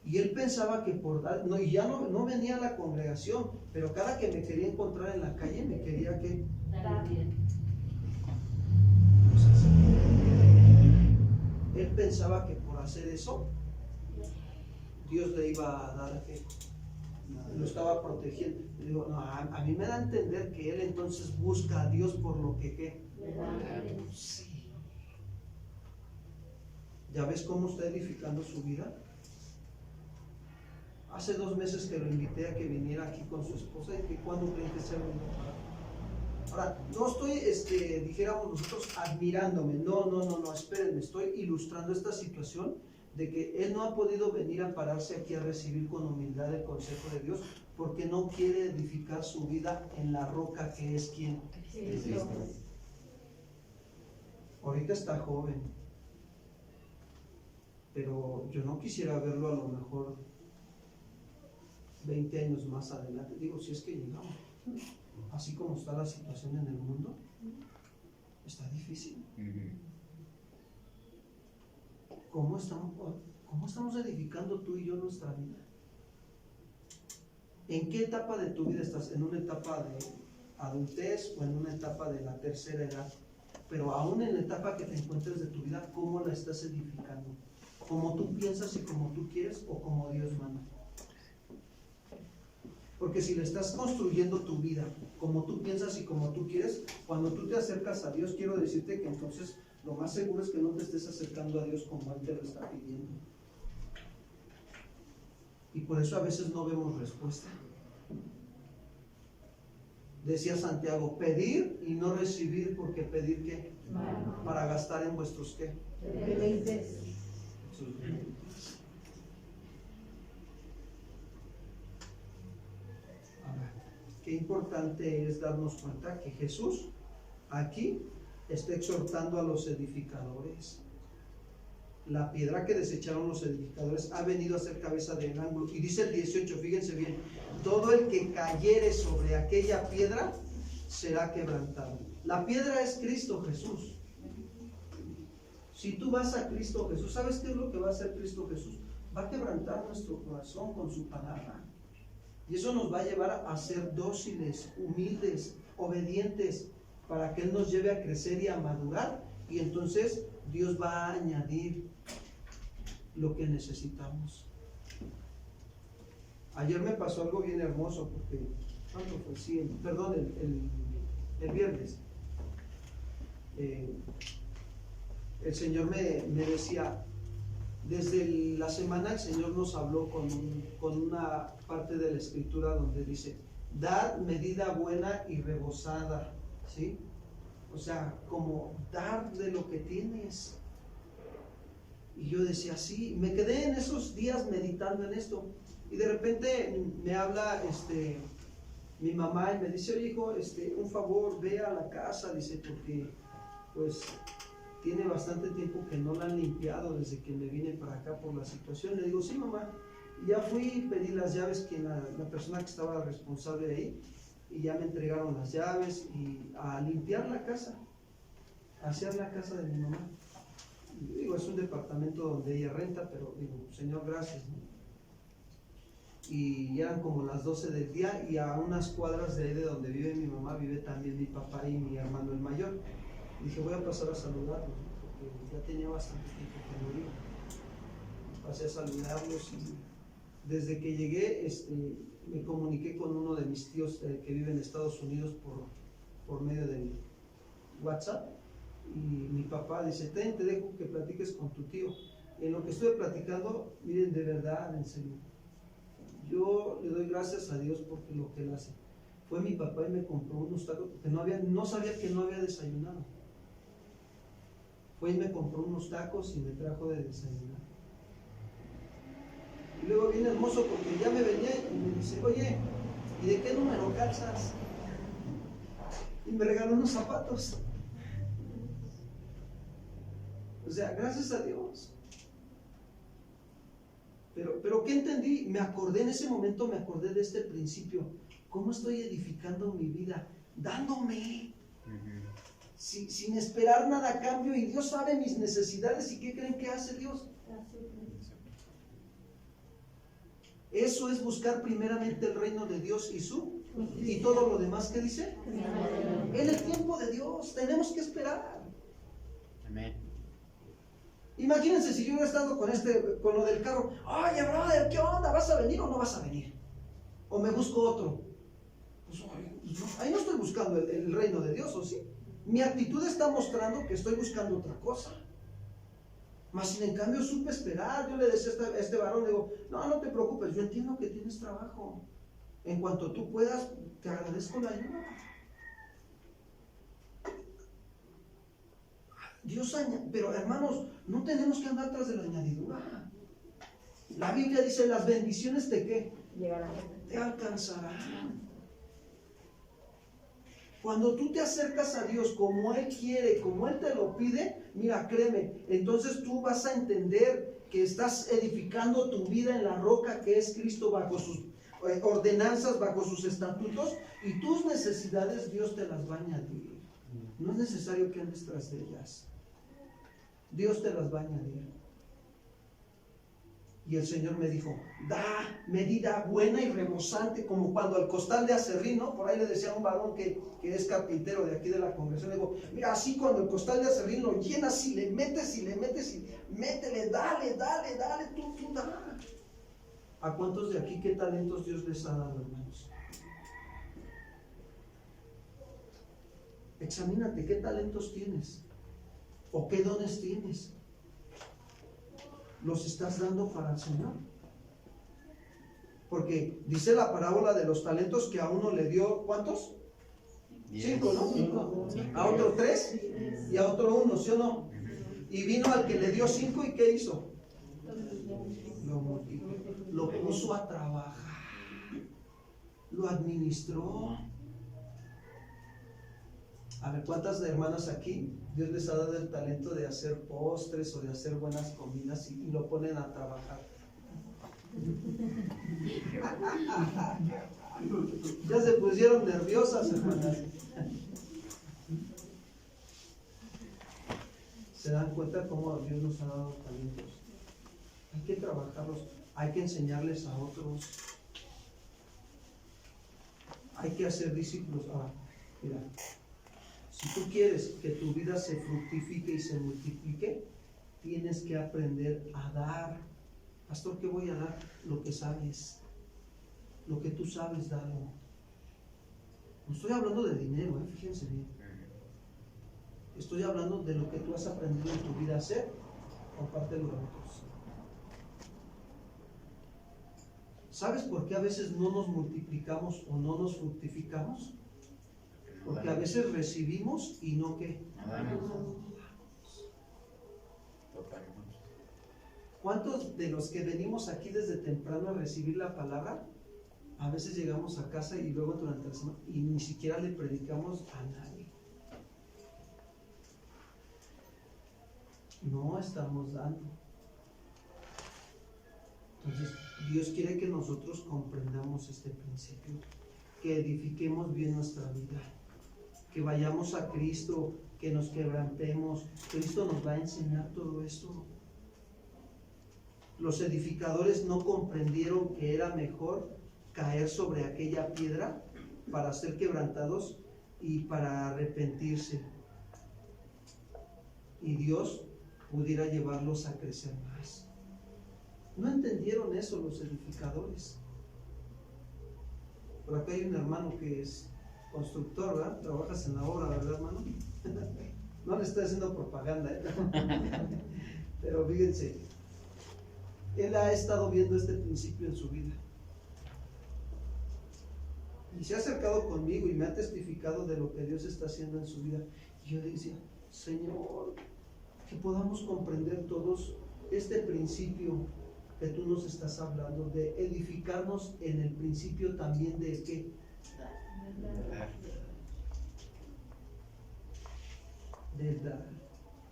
Y él pensaba que por dar, no, y ya no venía a la congregación, pero cada que me quería encontrar en la calle me quería que él pensaba que por hacer eso Dios le iba a dar que lo estaba protegiendo. Le digo, no, a mí me da a entender que él entonces busca a Dios por lo que sí. ¿Ya ves cómo está edificando su vida? Hace 2 meses que lo invité a que viniera aquí con su esposa y que cuando creen que se venido para. Ahora, no estoy, dijéramos nosotros, admirándome, no, espérenme, estoy ilustrando esta situación de que él no ha podido venir a pararse aquí a recibir con humildad el consejo de Dios porque no quiere edificar su vida en la roca que es quien. Cristo. Ahorita está joven, pero yo no quisiera verlo a lo mejor 20 años más adelante, digo, si es que llegamos. Así como está la situación en el mundo, está difícil. ¿Cómo estamos edificando tú y yo nuestra vida? ¿En qué etapa de tu vida estás? ¿En una etapa de adultez o en una etapa de la tercera edad? Pero aún en la etapa que te encuentres de tu vida, ¿cómo la estás edificando? ¿Como tú piensas y como tú quieres o como Dios manda? Porque si le estás construyendo tu vida como tú piensas y como tú quieres, cuando tú te acercas a Dios, quiero decirte que entonces lo más seguro es que no te estés acercando a Dios como Él te lo está pidiendo. Y por eso a veces no vemos respuesta. Decía Santiago, pedir y no recibir, porque pedir ¿qué? Para gastar en vuestros ¿qué? Deleites. Qué importante es darnos cuenta que Jesús aquí está exhortando a los edificadores. La piedra que desecharon los edificadores ha venido a ser cabeza del ángulo. Y dice el 18, fíjense bien, todo el que cayere sobre aquella piedra será quebrantado. La piedra es Cristo Jesús. Si tú vas a Cristo Jesús, ¿sabes qué es lo que va a hacer Cristo Jesús? Va a quebrantar nuestro corazón con su palabra. Y eso nos va a llevar a ser dóciles, humildes, obedientes, para que Él nos lleve a crecer y a madurar. Y entonces Dios va a añadir lo que necesitamos. Ayer me pasó algo bien hermoso, porque, ¿cuánto fue? Sí, el viernes. El Señor me decía, desde la semana el Señor nos habló con una parte de la Escritura donde dice, dar medida buena y rebosada, ¿sí? O sea, como dar de lo que tienes. Y yo decía, sí, me quedé en esos días meditando en esto. Y de repente me habla mi mamá y me dice, oye hijo, un favor, ve a la casa, dice, porque pues tiene bastante tiempo que no la han limpiado desde que me vine para acá por la situación. Le digo, sí mamá. Y ya fui, pedí las llaves, que la persona que estaba responsable de ahí, y ya me entregaron las llaves y a limpiar la casa, a hacer la casa de mi mamá. Y digo, es un departamento donde ella renta, pero digo, Señor, gracias, ¿no? Y eran como las 12 del día y a unas cuadras de ahí de donde vive mi mamá, vive también mi papá y mi hermano el mayor. Y dije, voy a pasar a saludarlos, porque ya tenía bastante tiempo que no iba. Pasé a saludarlos y desde que llegué me comuniqué con uno de mis tíos que vive en Estados Unidos por medio de WhatsApp. Y mi papá dice, te dejo que platiques con tu tío. En lo que estuve platicando, miren, de verdad, en serio, yo le doy gracias a Dios porque lo que él hace. Fue mi papá y me compró unos tacos, porque no sabía que no había desayunado. Fue y me compró unos tacos y me trajo de desayunar. Y luego viene hermoso porque ya me venía y me dice, oye, ¿y de qué número calzas? Y me regaló unos zapatos. O sea, gracias a Dios. Pero ¿qué entendí? Me acordé en ese momento, me acordé de este principio. ¿Cómo estoy edificando mi vida? Dándome. Sin esperar nada a cambio. Y Dios sabe mis necesidades. ¿Y qué creen que hace Dios? Eso es buscar primeramente el reino de Dios y todo lo demás que dice. En el tiempo de Dios tenemos que esperar. Amén. Imagínense si yo hubiera estado con lo del carro. Oye, brother, ¿qué onda? ¿Vas a venir o no vas a venir? O me busco otro. Pues, ahí no estoy buscando el reino de Dios, ¿o sí? Mi actitud está mostrando que estoy buscando otra cosa. Mas sin en cambio supe esperar. Yo le decía a este varón, le digo, no te preocupes, yo entiendo que tienes trabajo. En cuanto tú puedas, te agradezco la ayuda. Dios añade, pero hermanos, no tenemos que andar tras de la añadidura. La Biblia dice, las bendiciones de ¿qué? Te alcanzarán. Cuando tú te acercas a Dios como Él quiere, como Él te lo pide, mira, créeme, entonces tú vas a entender que estás edificando tu vida en la roca que es Cristo, bajo sus ordenanzas, bajo sus estatutos, y tus necesidades Dios te las va a añadir. No es necesario que andes tras de ellas. Dios te las va a añadir. Y el Señor me dijo, da medida buena y rebosante, como cuando al costal de aserrín, ¿no? Por ahí le decía a un varón que es carpintero de aquí de la congregación, le digo, mira, así cuando el costal de aserrín lo llenas y le metes y métele, dale, tú da. ¿A cuántos de aquí qué talentos Dios les ha dado, hermanos? Examínate, ¿qué talentos tienes? ¿O qué dones tienes? ¿Los estás dando para el Señor? Porque dice la parábola de los talentos que a uno le dio, ¿cuántos? 5, ¿no? 5. A otro 3 y a otro 1, ¿sí o no? Y vino al que le dio 5 y ¿qué hizo? Lo multiplicó, lo puso a trabajar, lo administró. A ver, ¿cuántas hermanas aquí Dios les ha dado el talento de hacer postres o de hacer buenas comidas y lo ponen a trabajar? Ya se pusieron nerviosas, hermanas. ¿Se dan cuenta cómo Dios nos ha dado talentos? Hay que trabajarlos, hay que enseñarles a otros. Hay que hacer discípulos. Mira. Si tú quieres que tu vida se fructifique y se multiplique, tienes que aprender a dar. Pastor, ¿qué voy a dar? Lo que sabes. Lo que tú sabes, darlo. No estoy hablando de dinero, fíjense bien. Estoy hablando de lo que tú has aprendido en tu vida a hacer. Compártelo a otros. ¿Sabes por qué a veces no nos multiplicamos o no nos fructificamos? Porque a veces recibimos y no ¿qué? ¿Cuántos de los que venimos aquí desde temprano a recibir la palabra, a veces llegamos a casa y luego durante la semana y ni siquiera le predicamos a nadie? No estamos dando. Entonces, Dios quiere que nosotros comprendamos este principio, que edifiquemos bien nuestra vida, que vayamos a Cristo, que nos quebrantemos. Cristo nos va a enseñar todo esto. Los edificadores no comprendieron que era mejor caer sobre aquella piedra para ser quebrantados y para arrepentirse. Y Dios pudiera llevarlos a crecer más. No entendieron eso los edificadores. Por acá hay un hermano que es constructor, ¿verdad? Trabajas en la obra, ¿verdad, hermano? No le estoy haciendo propaganda, Pero fíjense, él ha estado viendo este principio en su vida. Y se ha acercado conmigo y me ha testificado de lo que Dios está haciendo en su vida. Y yo le decía, Señor, que podamos comprender todos este principio que tú nos estás hablando, de edificarnos en el principio también de ¿qué? De dar.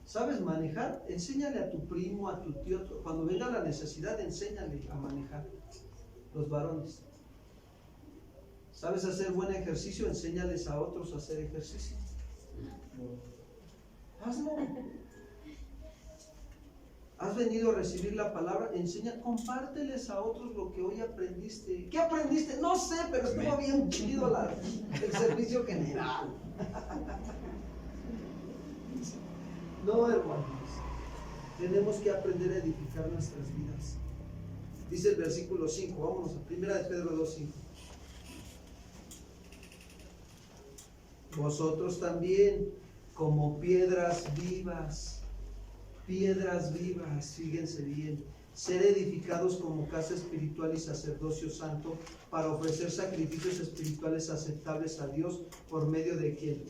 ¿Sabes manejar? Enséñale a tu primo, a tu tío, cuando venga la necesidad, enséñale a manejar. Los varones. ¿Sabes hacer buen ejercicio? Enséñales a otros a hacer ejercicio. Hazlo. ¿Has venido a recibir la palabra? Enseña, compárteles a otros lo que hoy aprendiste. ¿Qué aprendiste? No sé, pero estuvo bien chido el servicio general. No, hermanos. Tenemos que aprender a edificar nuestras vidas. Dice el versículo 5, vámonos a 1 de Pedro 2:5. Vosotros también, como piedras vivas, fíjense bien, ser edificados como casa espiritual y sacerdocio santo, para ofrecer sacrificios espirituales aceptables a Dios, ¿por medio de quién?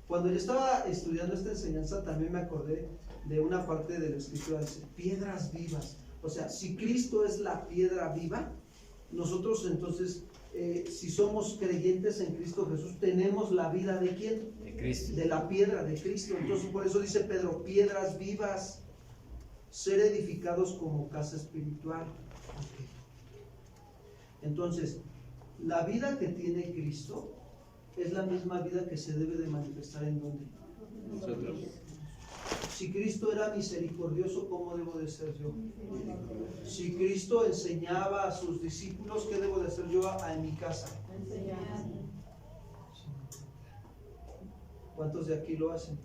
Cuando yo estaba estudiando esta enseñanza, también me acordé de una parte de la escritura, dice, piedras vivas. O sea, si Cristo es la piedra viva, nosotros entonces, si somos creyentes en Cristo Jesús, tenemos la vida ¿de quién? De Cristo. De la piedra, de Cristo. Entonces por eso dice Pedro, piedras vivas, ser edificados como casa espiritual. Okay. Entonces, la vida que tiene Cristo es la misma vida que se debe de manifestar en donde Nosotros. Si Cristo era misericordioso, ¿cómo debo de ser yo? Si Cristo enseñaba a sus discípulos, ¿qué debo de hacer yo en mi casa? ¿Cuántos de aquí lo hacen?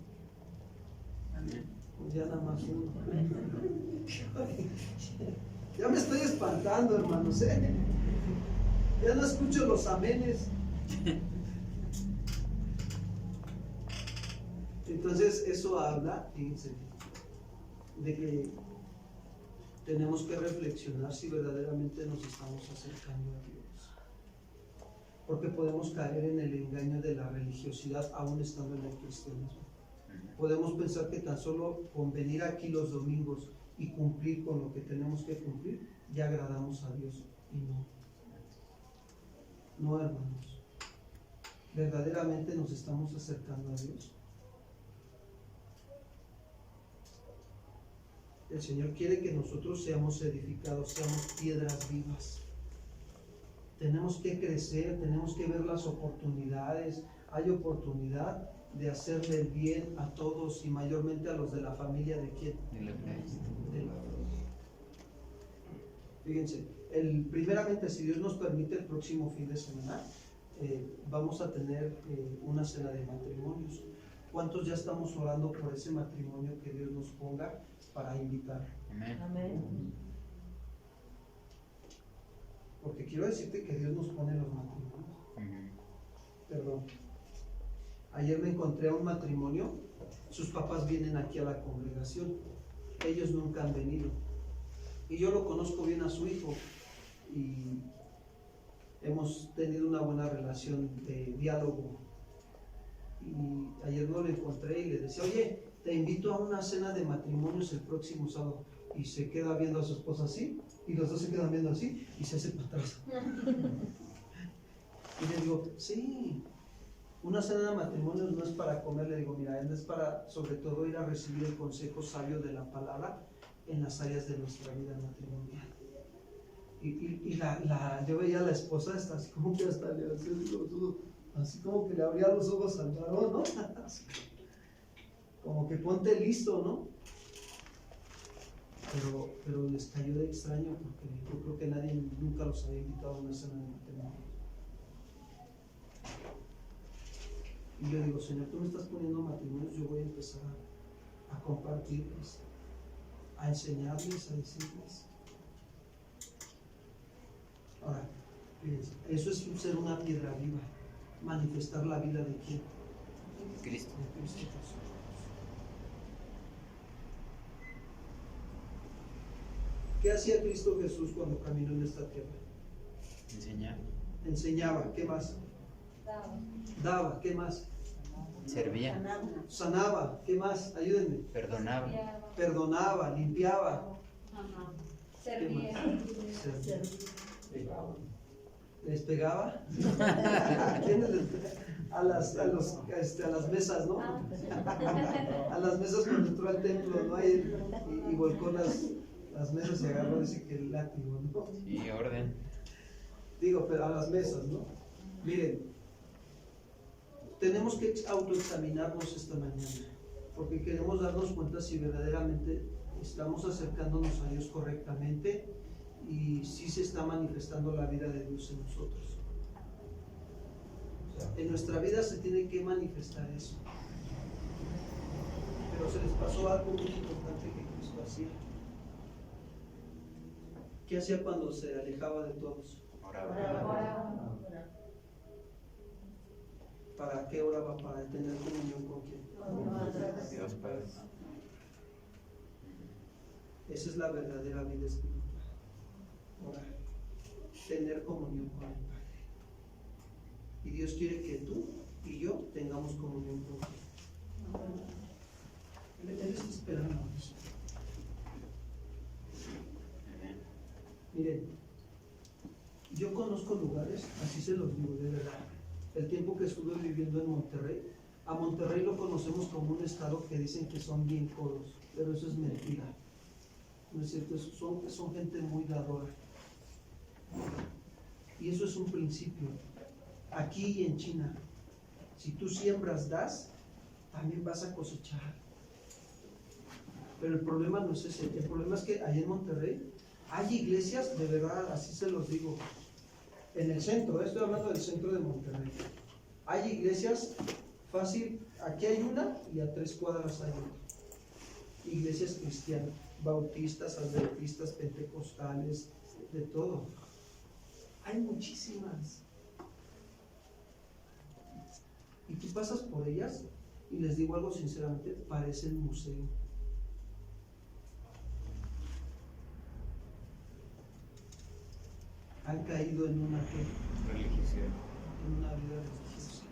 Pues ya nada más uno. Ya me estoy espantando, hermanos, ya no escucho los amenes. Entonces eso habla, fíjense, de que tenemos que reflexionar si verdaderamente nos estamos acercando a Dios. Porque podemos caer en el engaño de la religiosidad aún estando en el cristianismo. Podemos pensar que tan solo con venir aquí los domingos y cumplir con lo que tenemos que cumplir, ya agradamos a Dios. Y no. No, hermanos. ¿Verdaderamente nos estamos acercando a Dios? El Señor quiere que nosotros seamos edificados, seamos piedras vivas. Tenemos que crecer, tenemos que ver las oportunidades. Hay oportunidad de hacerle el bien a todos y mayormente a los de la familia de quién? De la familia. Fíjense, primeramente, si Dios nos permite, el próximo fin de semana vamos a tener una cena de matrimonios. ¿Cuántos ya estamos orando por ese matrimonio que Dios nos ponga para invitar? Amén. Porque quiero decirte que Dios nos pone los matrimonios. Perdón. Ayer me encontré a un matrimonio, sus papás vienen aquí a la congregación, ellos nunca han venido. Y yo lo conozco bien a su hijo y hemos tenido una buena relación de diálogo. Y ayer no lo encontré y le decía, oye, te invito a una cena de matrimonios el próximo sábado. Y se queda viendo a su esposa así, y los dos se quedan viendo así, y se hace para atrás. Y le digo, sí, una cena de matrimonios no es para comer. Le digo, mira, es para sobre todo ir a recibir el consejo sabio de la palabra en las áreas de nuestra vida matrimonial. Y yo veía a la esposa así como que hasta le hacía así como que le abría los ojos al varón, ¿no? Como que ponte listo, ¿no? Pero les cayó de extraño porque yo creo que nadie nunca los había invitado a una cena de matrimonio. Y yo digo, Señor, tú me estás poniendo matrimonios, yo voy a empezar a compartirles, a enseñarles, a decirles. Ahora, fíjense, eso es ser una piedra viva, manifestar la vida de quién? Cristo. De Cristo Jesús. ¿Qué hacía Cristo Jesús cuando caminó en esta tierra? Enseñaba, ¿qué más? Daba, ¿qué más? Servía. Sanaba, ¿qué más? Ayúdenme. Perdonaba. Perdonaba, limpiaba. Ajá. Servir. Pegaba. ¿Les pegaba? ¿Quiénes les pegaba? A las mesas, ¿no? A las mesas cuando entró al templo, ¿no? Y volcó las mesas y agarró, dice que el látigo, ¿no? Sí, orden. Digo, pero a las mesas, ¿no? Miren, tenemos que autoexaminarnos esta mañana, porque queremos darnos cuenta si verdaderamente estamos acercándonos a Dios correctamente y si se está manifestando la vida de Dios en nosotros. O sea, en nuestra vida se tiene que manifestar eso. Pero se les pasó algo muy importante que Cristo hacía. ¿Qué hacía cuando se alejaba de todos? Oraba. ¿Para qué oraba? Para tener comunión con quién. Dios Padre. Esa es la verdadera vida espiritual. Orar. Tener comunión con el Padre. Y Dios quiere que tú y yo tengamos comunión con Él. Él está esperando eso. Miren, yo conozco lugares, así se los digo de verdad. El tiempo que estuve viviendo en Monterrey, a Monterrey lo conocemos como un estado que dicen que son bien codos, pero eso es mentira. No es cierto, son gente muy dadora. Y eso es un principio. Aquí y en China, si tú siembras, das, también vas a cosechar. Pero el problema no es ese. El problema es que allá en Monterrey hay iglesias, de verdad, así se los digo, en el centro, estoy hablando del centro de Monterrey. Hay iglesias, fácil, aquí hay una y a 3 cuadras hay otra. Iglesias cristianas, bautistas, adventistas, pentecostales, de todo. Hay muchísimas. Y tú pasas por ellas y les digo algo sinceramente, parece el museo. Han caído en una Religiosidad. en una vida religiosa.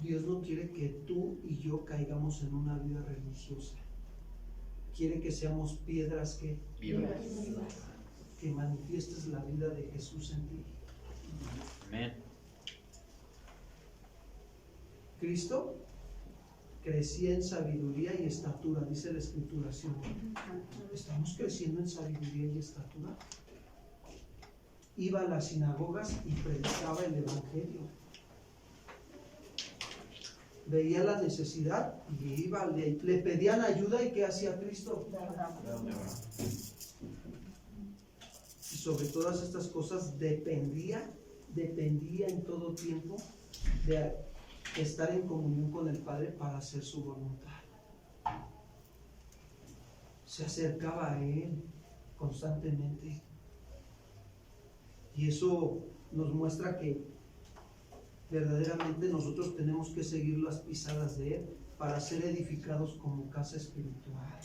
Dios no quiere que tú y yo caigamos en una vida religiosa. Quiere que seamos piedras que manifiestes la vida de Jesús en ti. Amén. Cristo crecía en sabiduría y estatura, dice la Escritura, ¿sí? ¿Estamos creciendo en sabiduría y estatura? Iba a las sinagogas y predicaba el Evangelio. Veía la necesidad y iba, le pedían ayuda, y ¿qué hacía Cristo? Y sobre todas estas cosas dependía en todo tiempo de estar en comunión con el Padre para hacer su voluntad. Se acercaba a Él constantemente. Y eso nos muestra que verdaderamente nosotros tenemos que seguir las pisadas de Él para ser edificados como casa espiritual.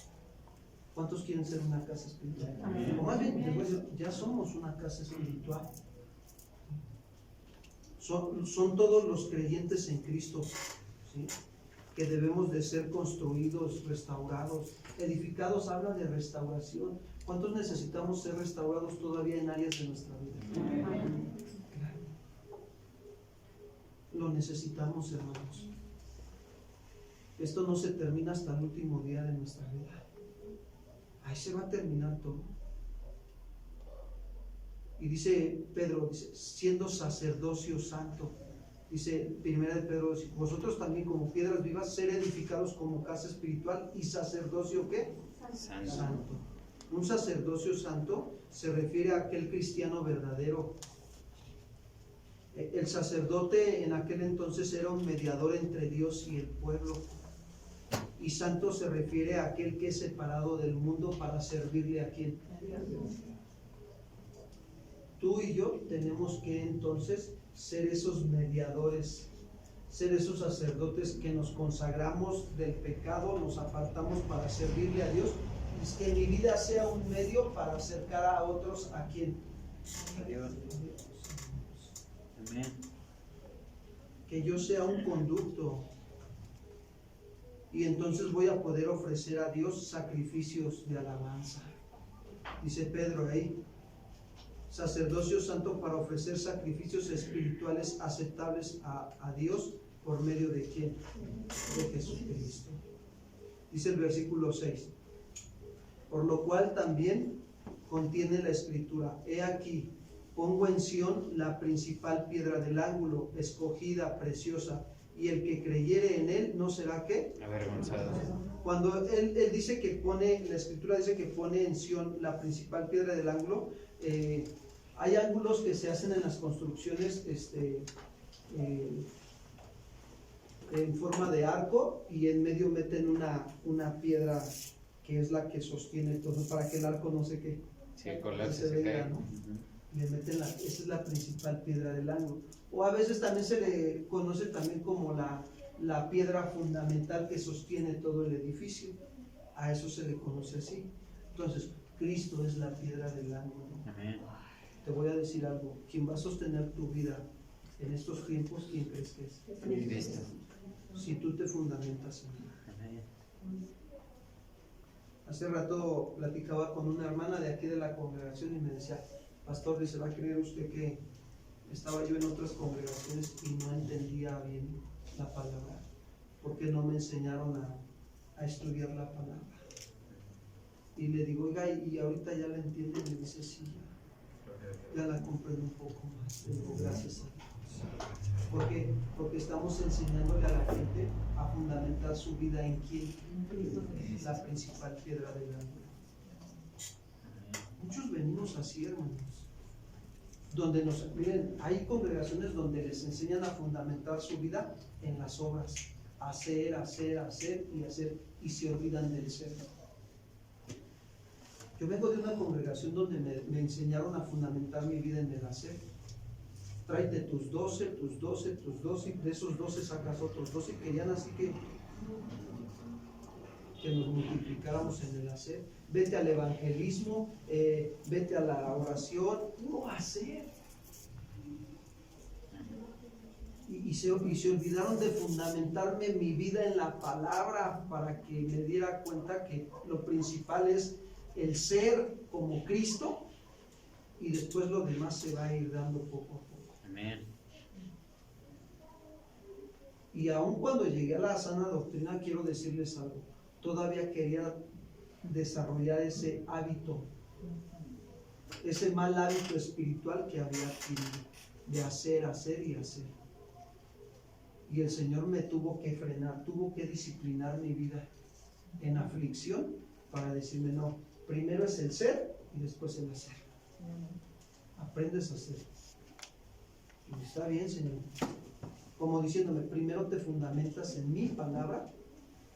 ¿Cuántos quieren ser una casa espiritual? O más bien, les voy a decir, ya somos una casa espiritual. Son todos los creyentes en Cristo, ¿sí? Que debemos de ser construidos, restaurados. Edificados habla de restauración. ¿Cuántos necesitamos ser restaurados todavía en áreas de nuestra vida? Claro. Lo necesitamos, hermanos. Esto no se termina hasta el último día de nuestra vida. Ahí se va a terminar todo. Y dice Pedro, dice, siendo sacerdocio santo, dice primera de Pedro, vosotros también como piedras vivas, ser edificados como casa espiritual y sacerdocio ¿qué? Santo. Un sacerdocio santo se refiere a aquel cristiano verdadero. El sacerdote en aquel entonces era un mediador entre Dios y el pueblo. Y santo se refiere a aquel que es separado del mundo para servirle a quién. Tú y yo tenemos que entonces ser esos mediadores, ser esos sacerdotes que nos consagramos del pecado, nos apartamos para servirle a Dios, y que mi vida sea un medio para acercar a otros a quién. A Dios. Amén. Que yo sea un conducto. y entonces voy a poder ofrecer a Dios sacrificios de alabanza. Dice Pedro ahí, sacerdocio santo para ofrecer sacrificios espirituales aceptables a Dios por medio de ¿quién? De Jesucristo. Dice el versículo 6, por lo cual también contiene la escritura, he aquí, pongo en Sión la principal piedra del ángulo, escogida, preciosa, y el que creyere en él no será ¿qué? Avergonzado. Cuando él dice que pone, la escritura dice que pone en Sión la principal piedra del ángulo, hay ángulos que se hacen en las construcciones en forma de arco, y en medio meten una piedra que es la que sostiene todo, para que el arco no se quede. Sí, colapse, se cae. ¿no? Le meten esa es la principal piedra del ángulo. O a veces también se le conoce también como la piedra fundamental que sostiene todo el edificio. A eso se le conoce así. Entonces, Cristo es la piedra del ángulo. Amén. Te voy a decir algo. Quien va a sostener tu vida en estos tiempos, ¿quién crees que es? Cristo. Si tú te fundamentas en él. Amén. Hace rato platicaba con una hermana de aquí de la congregación y me decía, pastor, dice, ¿va a creer usted que estaba yo en otras congregaciones y no entendía bien la palabra? Porque no me enseñaron a estudiar la palabra. Y le digo, oiga, y ahorita ya la entiendo, y me dice, sí, ya la comprendo un poco más. Le digo, gracias a Dios. Porque estamos enseñándole a la gente a fundamentar su vida en quién, la principal piedra del ángulo. Muchos venimos así, hermanos, donde miren, hay congregaciones donde les enseñan a fundamentar su vida en las obras, hacer, y se olvidan del ser. Yo vengo de una congregación donde me enseñaron a fundamentar mi vida en el hacer. Tráete tus 12, y de esos 12 sacas otros 12, y querían así que nos multiplicáramos en el hacer. Vete al evangelismo, vete a la oración, no hacer. Y se olvidaron de fundamentarme mi vida en la palabra, para que me diera cuenta que lo principal es el ser como Cristo, y después lo demás se va a ir dando poco a poco. Amén. Y aun cuando llegué a la sana doctrina, quiero decirles algo, todavía quería desarrollar ese hábito, ese mal hábito espiritual que había adquirido, de hacer. Y el Señor me tuvo que frenar, tuvo que disciplinar mi vida en aflicción, para decirme, no, primero es el ser y después el hacer. Aprendes a hacer. Y está bien, Señor. Como diciéndome, primero te fundamentas en mi palabra,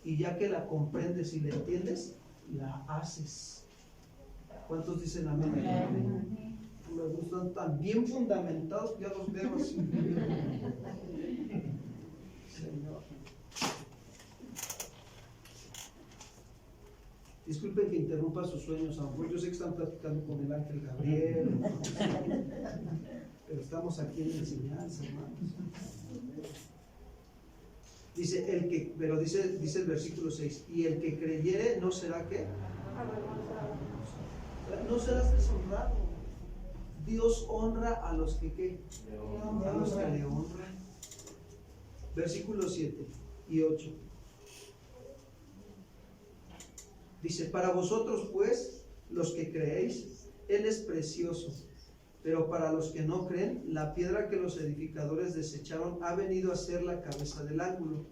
y ya que la comprendes y la entiendes, la haces. ¿Cuántos dicen amén? Amén. Me gustan tan bien fundamentados, ya los veo así. Señor. Disculpen que interrumpa sus sueños, a lo mejor yo sé que están platicando con el ángel Gabriel, pero estamos aquí en enseñanza, hermanos. Dice pero dice el versículo 6, y el que creyere no será ¿qué? No serás deshonrado. Dios honra a los que ¿qué? A los que le honran. Versículos 7 y 8. Dice, para vosotros pues, los que creéis, Él es precioso, pero para los que no creen, la piedra que los edificadores desecharon ha venido a ser la cabeza del ángulo,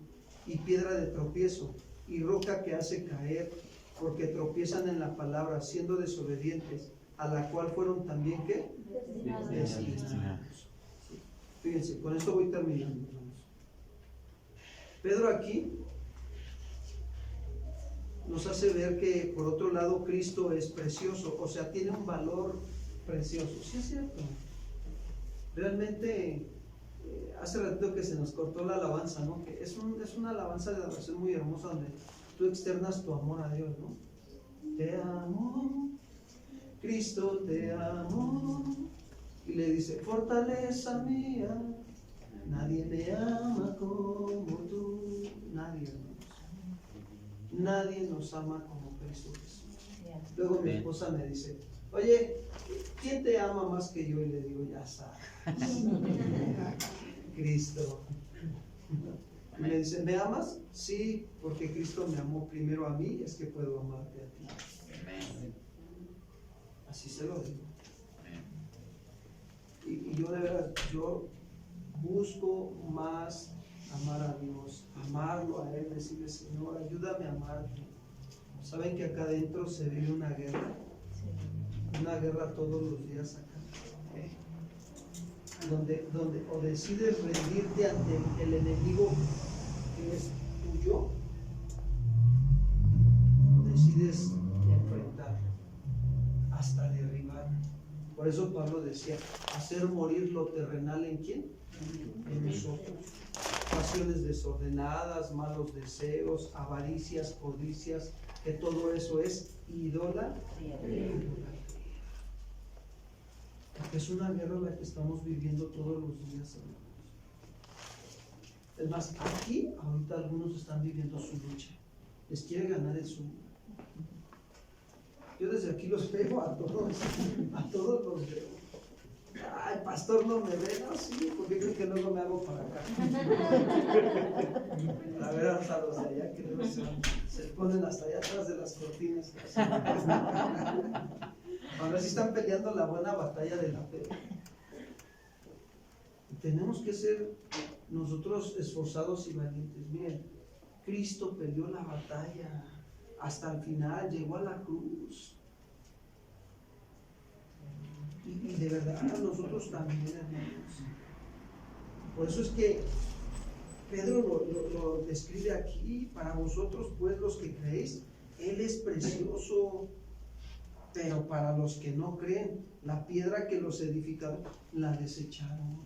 y piedra de tropiezo, y roca que hace caer, porque tropiezan en la palabra, siendo desobedientes, a la cual fueron también ¿qué? Destinados. Fíjense, con esto voy terminando, hermanos. Pedro aquí nos hace ver que, por otro lado, Cristo es precioso, o sea, tiene un valor precioso. Sí, es cierto. Realmente, hace ratito que se nos cortó la alabanza, ¿no? Que es una alabanza de adoración muy hermosa, donde tú externas tu amor a Dios, ¿no? Te amo, Cristo, te amo. Y le dice, fortaleza mía, nadie me ama como tú. Nadie, hermanos. Nadie nos ama como Cristo Jesús. Luego mi esposa me dice, oye, ¿quién te ama más que yo? Y le digo, ya sabes, Cristo. Y me dice, ¿me amas? Sí, porque Cristo me amó primero a mí, es que puedo amarte a ti. Así se lo digo. Y yo de verdad, yo busco más amar a Dios, amarlo a Él, decirle, Señor, ayúdame a amarte. ¿Saben que acá adentro se vive una guerra? Una guerra todos los días acá. Donde o decides rendirte ante el enemigo que es tuyo, o decides enfrentarlo hasta derribar. Por eso Pablo decía, hacer morir lo terrenal ¿en quién? En nosotros. Pasiones desordenadas, malos deseos, avaricias, codicias, que todo eso es idolatría. Es una guerra la que estamos viviendo todos los días, hermanos. Es más, aquí ahorita algunos están viviendo su lucha. Les quiere ganar el sueño. Yo desde aquí los veo a todos los veo. Ay, pastor, no me ve, no, sí, porque creo que luego me hago para acá. A ver, hasta los de allá que luego se ponen hasta allá atrás de las cortinas. A ver si están peleando la buena batalla de la fe. Tenemos que ser nosotros esforzados y valientes. Miren, Cristo peleó la batalla hasta el final, llegó a la cruz. Y de verdad nosotros también, hermanos. Por eso es que Pedro lo describe aquí, para vosotros pues los que creéis, Él es precioso, pero para los que no creen, la piedra que los edificaron, la desecharon.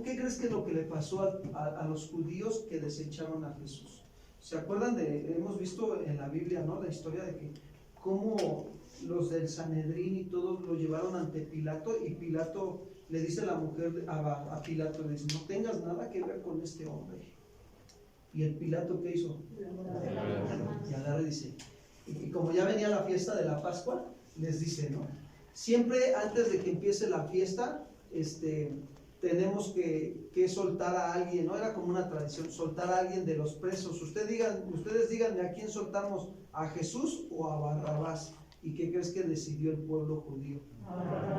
¿Qué crees que es lo que le pasó a los judíos que desecharon a Jesús? ¿Se acuerdan hemos visto en la Biblia, ¿no? La historia de que cómo los del Sanedrín y todos lo llevaron ante Pilato, y Pilato le dice a la mujer, a Pilato, le dice, no tengas nada que ver con este hombre. Y el Pilato, ¿qué hizo? Y agarra y dice, y como ya venía la fiesta de la Pascua, les dice, ¿no? Siempre antes de que empiece la fiesta, tenemos que soltar a alguien, ¿no? Era como una tradición, soltar a alguien de los presos. Ustedes díganme, ¿a quién soltamos? ¿A Jesús o a Barrabás? ¿Y qué crees que decidió el pueblo judío?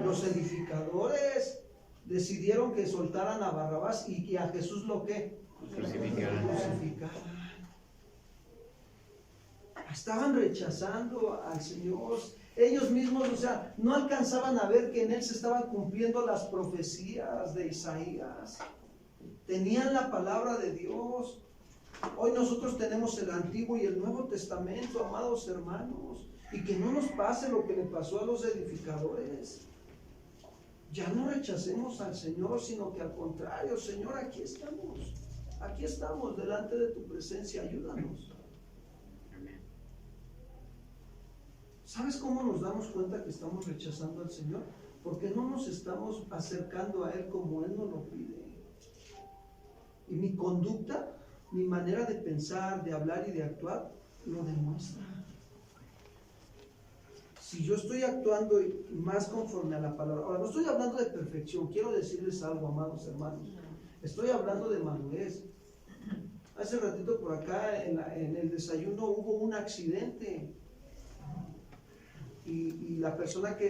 Los edificadores decidieron que soltaran a Barrabás y a Jesús lo que crucificaran. Estaban rechazando al Señor. Ellos mismos, o sea, no alcanzaban a ver que en Él se estaban cumpliendo las profecías de Isaías. Tenían la palabra de Dios. Hoy nosotros tenemos el Antiguo y el Nuevo Testamento, amados hermanos. Y que no nos pase lo que le pasó a los edificadores. Ya no rechacemos al Señor, sino que al contrario, Señor, aquí estamos delante de tu presencia, ayúdanos. ¿Sabes cómo nos damos cuenta que estamos rechazando al Señor? Porque no nos estamos acercando a Él como Él nos lo pide. Y mi conducta, mi manera de pensar, de hablar y de actuar, lo demuestra. Si yo estoy actuando más conforme a la palabra, ahora no estoy hablando de perfección, quiero decirles algo, amados hermanos, estoy hablando de madurez. Hace ratito por acá en el desayuno hubo un accidente y la persona que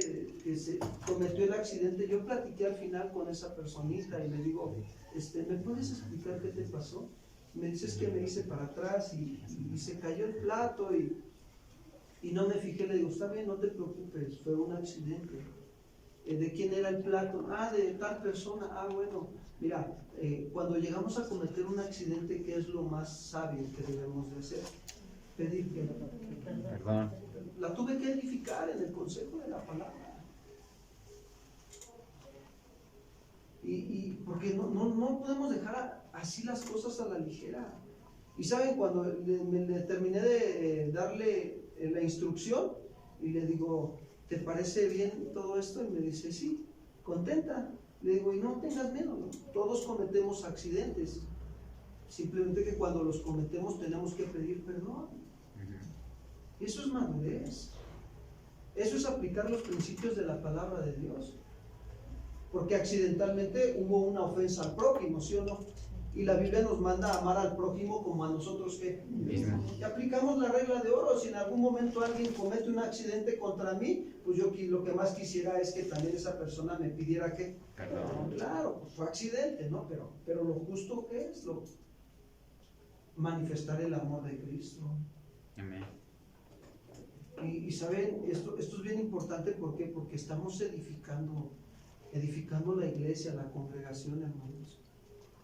se cometió el accidente, yo platiqué al final con esa personita y le digo, ¿me puedes explicar qué te pasó? Me dices que me hice para atrás y se cayó el plato y no me fijé. Le digo, está bien, no te preocupes, fue un accidente. ¿De quién era el plato? De tal persona. Bueno, mira, cuando llegamos a cometer un accidente, ¿qué es lo más sabio que debemos de hacer? Pedir perdón. La tuve que edificar en el consejo de la palabra. Y porque no podemos dejar así las cosas a la ligera. Y saben, cuando le terminé de darle la instrucción y le digo, ¿te parece bien todo esto? Y me dice, sí, contenta. Le digo, y no tengas miedo, ¿no? Todos cometemos accidentes. simplemente que cuando los cometemos tenemos que pedir perdón. Eso es madurez. Eso es aplicar los principios de la palabra de Dios. Porque accidentalmente hubo una ofensa al prójimo, ¿sí o no? Y la Biblia nos manda a amar al prójimo como a nosotros que y aplicamos la regla de oro. Si en algún momento alguien comete un accidente contra mí, pues yo lo que más quisiera es que también esa persona me pidiera que perdón. Claro, pues fue accidente, ¿no? Pero lo justo que es manifestar el amor de Cristo. Amén. Y saben, esto es bien importante. ¿Por qué? Porque estamos edificando la iglesia, la congregación, hermanos,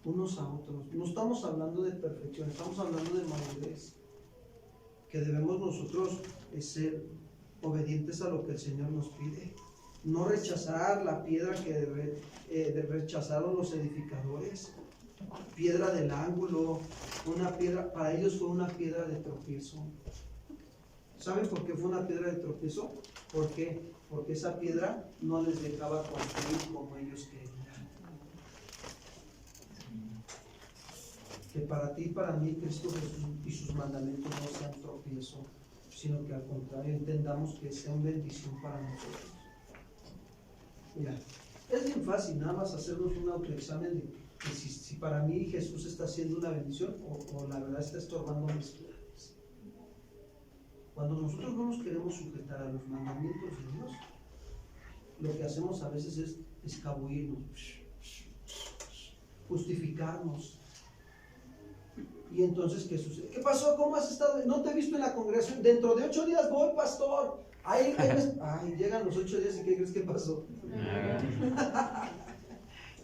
unos a otros. No estamos hablando de perfección, estamos hablando de madurez, que debemos nosotros ser obedientes a lo que el Señor nos pide. No rechazar la piedra que rechazaron los edificadores, piedra del ángulo, una piedra, para ellos fue una piedra de tropiezo. ¿Saben por qué fue una piedra de tropiezo? ¿Por qué? Porque esa piedra no les dejaba construir como ellos querían. Que para ti y para mí Cristo Jesús y sus mandamientos no sean tropiezo, sino que al contrario entendamos que sean bendición para nosotros. Mira, es bien fácil nada más hacernos un autoexamen de que si para mí Jesús está haciendo una bendición o la verdad está estorbando mis planes. Cuando nosotros no nos queremos sujetar a los mandamientos de Dios, lo que hacemos a veces es escabullirnos, justificarnos. Y entonces, ¿qué sucede? ¿Qué pasó? ¿Cómo has estado? No te he visto en la congregación. Dentro de 8 días voy, pastor. Ay, llegan los 8 días y ¿qué crees que pasó?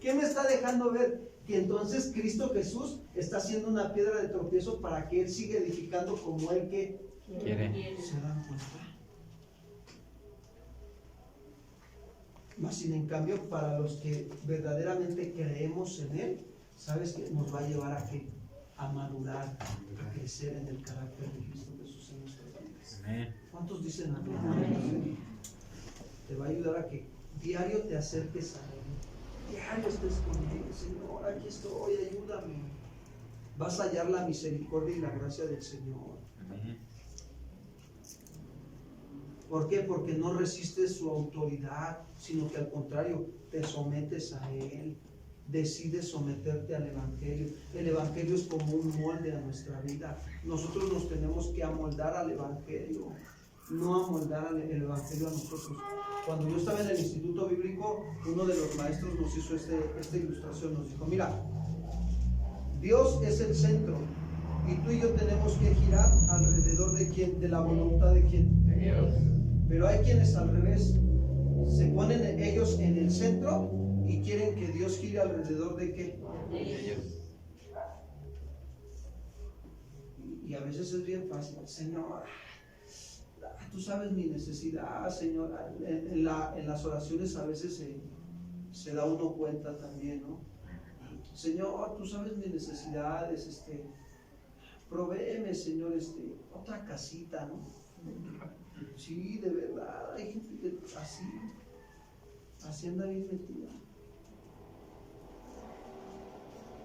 ¿Qué me está dejando ver? Que entonces Cristo Jesús está haciendo una piedra de tropiezo para que Él siga edificando como Él que quiere. ¿Se dan cuenta? Más sin en cambio, para los que verdaderamente creemos en Él, ¿sabes qué? Nos va a llevar a qué? A madurar, a crecer en el carácter de Cristo Jesús en nuestras vidas. Amén. ¿Cuántos dicen amén? Amén. Te va a ayudar a que diario te acerques a Él, diario estés con Él. Señor, aquí estoy, ayúdame. Vas a hallar la misericordia y la gracia del Señor. Amén. ¿Por qué? Porque no resistes su autoridad, sino que al contrario, te sometes a Él. Decides someterte al Evangelio. El Evangelio es como un molde a nuestra vida. Nosotros nos tenemos que amoldar al Evangelio, no amoldar el Evangelio a nosotros. Cuando yo estaba en el Instituto Bíblico, uno de los maestros nos hizo esta ilustración. Nos dijo, mira, Dios es el centro y tú y yo tenemos que girar alrededor de ¿quién? De la voluntad de ¿quién? De Dios. Pero hay quienes al revés, se ponen ellos en el centro y quieren que Dios gire alrededor de ¿qué? De ellos. Y a veces es bien fácil, Señor, tú sabes mi necesidad, Señor. En las oraciones a veces se da uno cuenta también, ¿no? Señor, tú sabes mis necesidades, provéeme, Señor, otra casita, ¿no? Sí, de verdad, hay gente que así anda bien metida.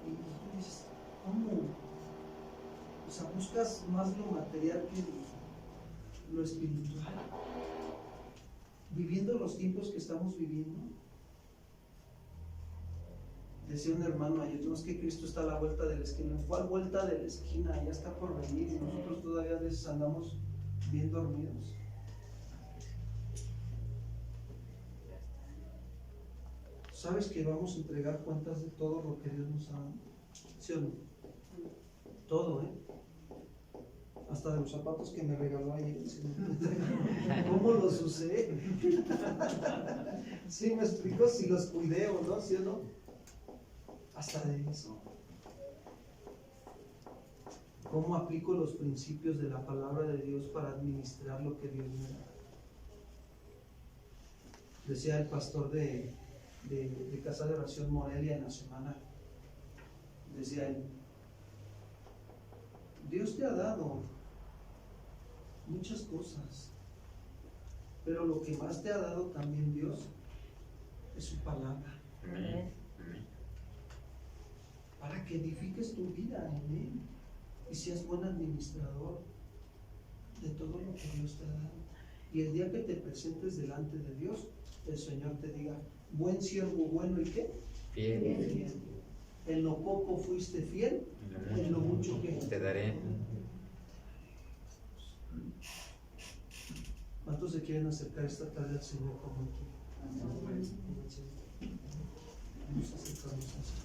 Y tú dices, ¿cómo? O sea, buscas más lo material que lo espiritual. Viviendo los tiempos que estamos viviendo. Decía un hermano ayer, no es que Cristo está a la vuelta de la esquina. ¿Cuál vuelta de la esquina? Ya está por venir y nosotros todavía a veces andamos bien dormidos. ¿Sabes que vamos a entregar cuentas de todo lo que Dios nos ha dado? ¿Sí o no? Todo, hasta de los zapatos que me regaló ayer el Señor. ¿Cómo los usé? ¿Sí me explico? Si los cuidé o no, ¿sí o no? Hasta de eso. ¿Cómo aplico los principios de la palabra de Dios para administrar lo que Dios me da? Decía el pastor de Casa de Oración Morelia en la semana, decía él, Dios te ha dado muchas cosas, pero lo que más te ha dado también Dios es su palabra. para que edifiques tu vida en Él y seas buen administrador de todo lo que Dios te ha dado. Y el día que te presentes delante de Dios, el Señor te diga, buen siervo bueno y ¿qué? Fiel. Fiel. En lo poco fuiste fiel, en lo mucho que te daré. ¿Cuántos se quieren acercar esta tarde al Señor como tú? Vamos a acercarnos al Señor.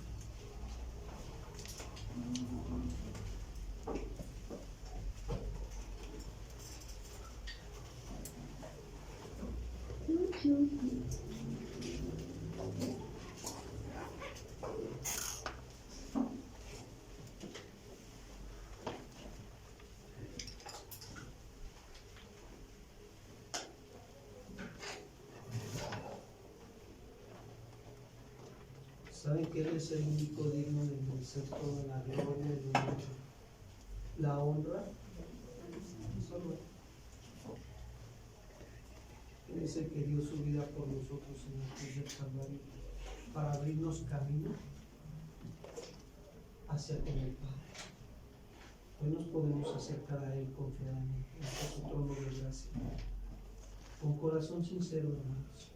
¿Saben que Él es el único digno de merecer toda la gloria, el honor, la honra? Solo Él. Él es el que dio su vida por nosotros en la cruz del Calvario para abrirnos camino hacia con el Padre. Hoy nos podemos acercar a Él confiadamente ante su trono de gracia, con corazón sincero, hermanos,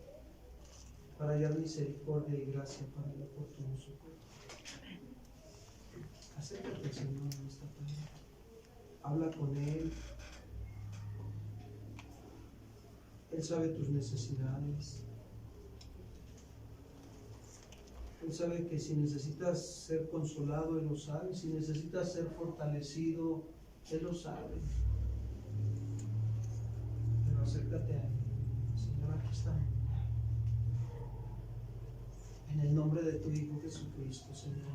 para hallar misericordia y gracia para el oportuno socorro. Acércate al Señor en esta tarde. Habla con Él. Él sabe tus necesidades. Él sabe que si necesitas ser consolado, Él lo sabe. Si necesitas ser fortalecido, Él lo sabe. Pero acércate a Él. Señor, aquí estamos. En el nombre de tu Hijo Jesucristo, Señor.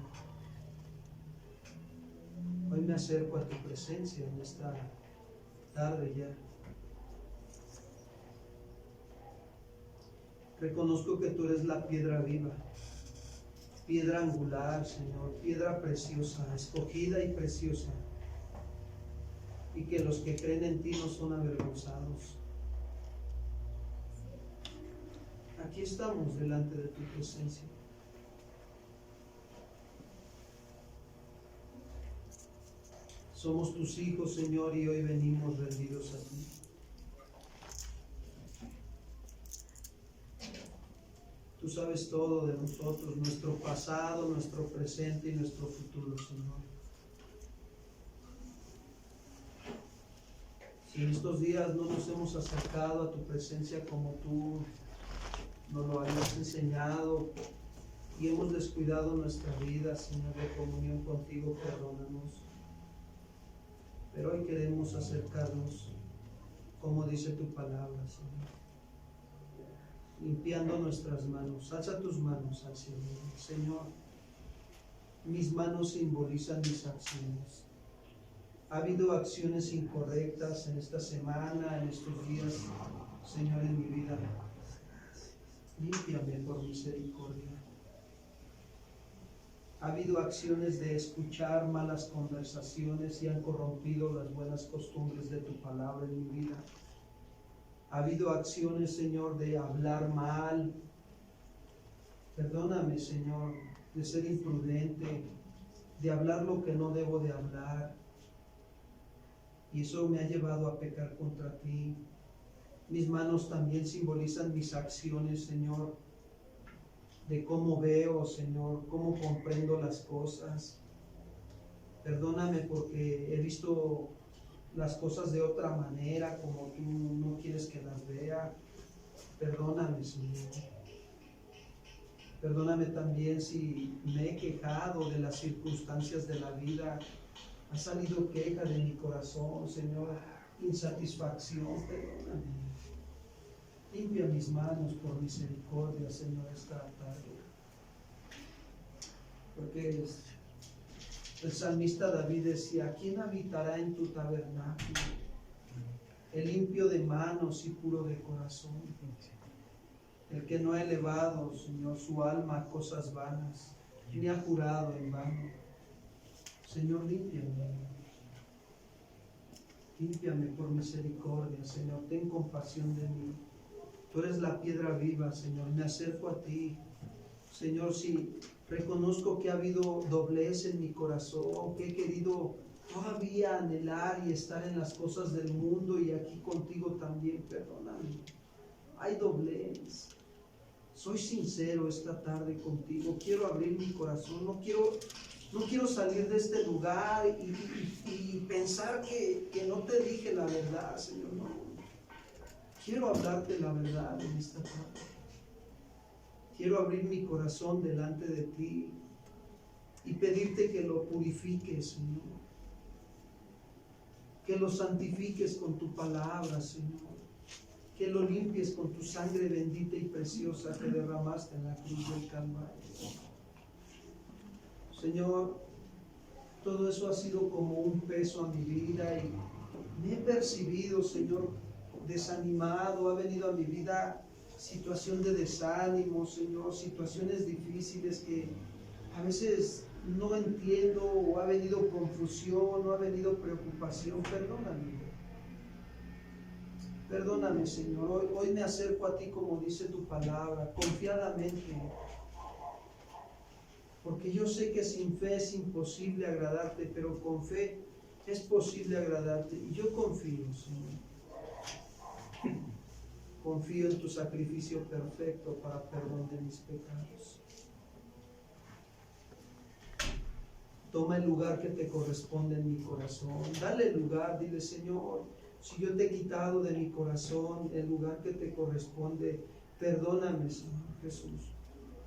Hoy me acerco a tu presencia en esta tarde ya. Reconozco que tú eres la piedra viva, piedra angular, Señor, piedra preciosa, escogida y preciosa, y que los que creen en ti no son avergonzados. Aquí estamos delante de tu presencia. Somos tus hijos, Señor, y hoy venimos rendidos a ti. Tú sabes todo de nosotros, nuestro pasado, nuestro presente y nuestro futuro, Señor. Si en estos días no nos hemos acercado a tu presencia como tú nos lo hayas enseñado y hemos descuidado nuestra vida, Señor, de comunión contigo, perdónanos. Pero hoy queremos acercarnos, como dice tu palabra, Señor, limpiando nuestras manos. Alza tus manos al Señor. Señor, mis manos simbolizan mis acciones. Ha habido acciones incorrectas en esta semana, en estos días, Señor, en mi vida. Límpiame por misericordia. Ha habido acciones de escuchar malas conversaciones y han corrompido las buenas costumbres de tu palabra en mi vida. Ha habido acciones, Señor, de hablar mal. Perdóname, Señor, de ser imprudente, de hablar lo que no debo de hablar. Y eso me ha llevado a pecar contra ti. Mis manos también simbolizan mis acciones, Señor, de cómo veo, Señor, cómo comprendo las cosas. Perdóname porque he visto las cosas de otra manera, como tú no quieres que las vea. Perdóname, Señor. Perdóname también si me he quejado de las circunstancias de la vida. Ha salido queja de mi corazón, Señor, insatisfacción. Perdóname. Limpia mis manos por misericordia, Señor, esta tarde. Porque el salmista David decía, ¿quién habitará en tu tabernáculo? El limpio de manos y puro de corazón. El que no ha elevado, Señor, su alma a cosas vanas, ni ha jurado en vano. Señor, límpiame. Límpiame por misericordia, Señor. Ten compasión de mí. Tú eres la piedra viva, Señor. Me acerco a ti. Señor, si Reconozco que ha habido doblez en mi corazón, que he querido todavía anhelar y estar en las cosas del mundo y aquí contigo también. Perdóname. Hay doblez. Soy sincero esta tarde contigo. Quiero abrir mi corazón. No quiero salir de este lugar y pensar que no te dije la verdad, Señor. No. Quiero hablarte la verdad en esta tarde. Quiero abrir mi corazón delante de ti y pedirte que lo purifiques, Señor. Que lo santifiques con tu palabra, Señor. Que lo limpies con tu sangre bendita y preciosa que derramaste en la cruz del Calvario. Señor, todo eso ha sido como un peso a mi vida y me he percibido, Señor, desanimado. Ha venido a mi vida situación de desánimo, Señor, situaciones difíciles que a veces no entiendo, o ha venido confusión, o ha venido preocupación. Perdóname, Señor. Hoy me acerco a ti como dice tu palabra, confiadamente, porque yo sé que sin fe es imposible agradarte, pero con fe es posible agradarte, y yo confío, Señor. Confío en tu sacrificio perfecto para perdón de mis pecados. Toma el lugar que te corresponde en mi corazón. Dale el lugar, dile: Señor, si yo te he quitado de mi corazón el lugar que te corresponde, perdóname, Señor Jesús,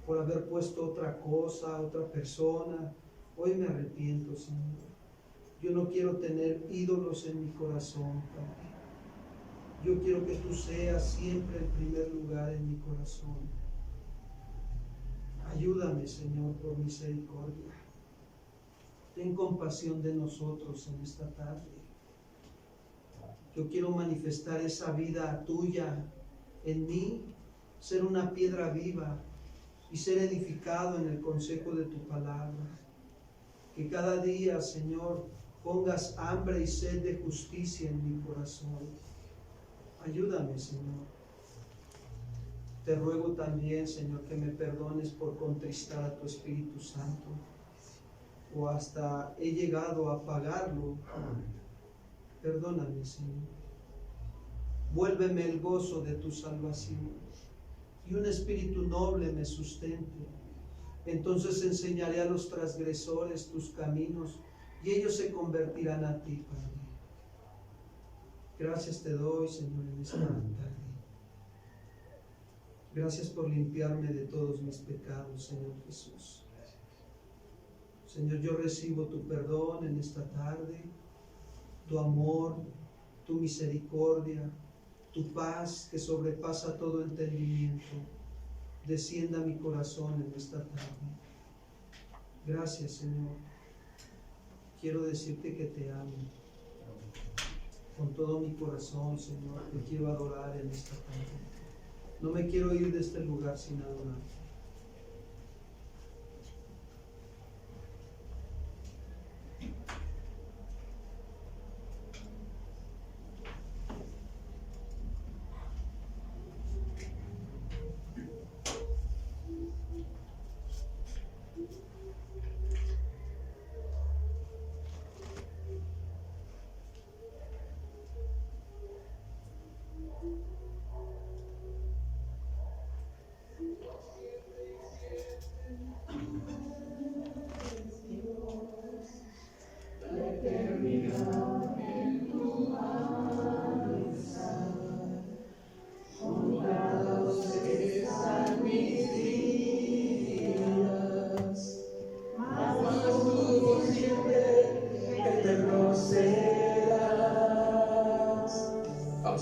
por haber puesto otra cosa, otra persona. Hoy me arrepiento, Señor. Yo no quiero tener ídolos en mi corazón, Padre. Yo quiero que tú seas siempre el primer lugar en mi corazón. Ayúdame, Señor, por misericordia. Ten compasión de nosotros en esta tarde. Yo quiero manifestar esa vida tuya en mí, ser una piedra viva y ser edificado en el consejo de tu palabra. Que cada día, Señor, pongas hambre y sed de justicia en mi corazón. Ayúdame, Señor. Te ruego también, Señor, que me perdones por contristar a tu Espíritu Santo, o hasta he llegado a apagarlo. Perdóname, Señor. Vuélveme el gozo de tu salvación y un espíritu noble me sustente. Entonces enseñaré a los transgresores tus caminos y ellos se convertirán a ti, Padre. Gracias te doy, Señor, en esta tarde. Gracias por limpiarme de todos mis pecados, Señor Jesús. Señor, yo recibo tu perdón en esta tarde, tu amor, tu misericordia, tu paz que sobrepasa todo entendimiento. Descienda a mi corazón en esta tarde. Gracias, Señor. Quiero decirte que te amo. Con todo mi corazón, Señor, te quiero adorar en esta tarde. No me quiero ir de este lugar sin adorar.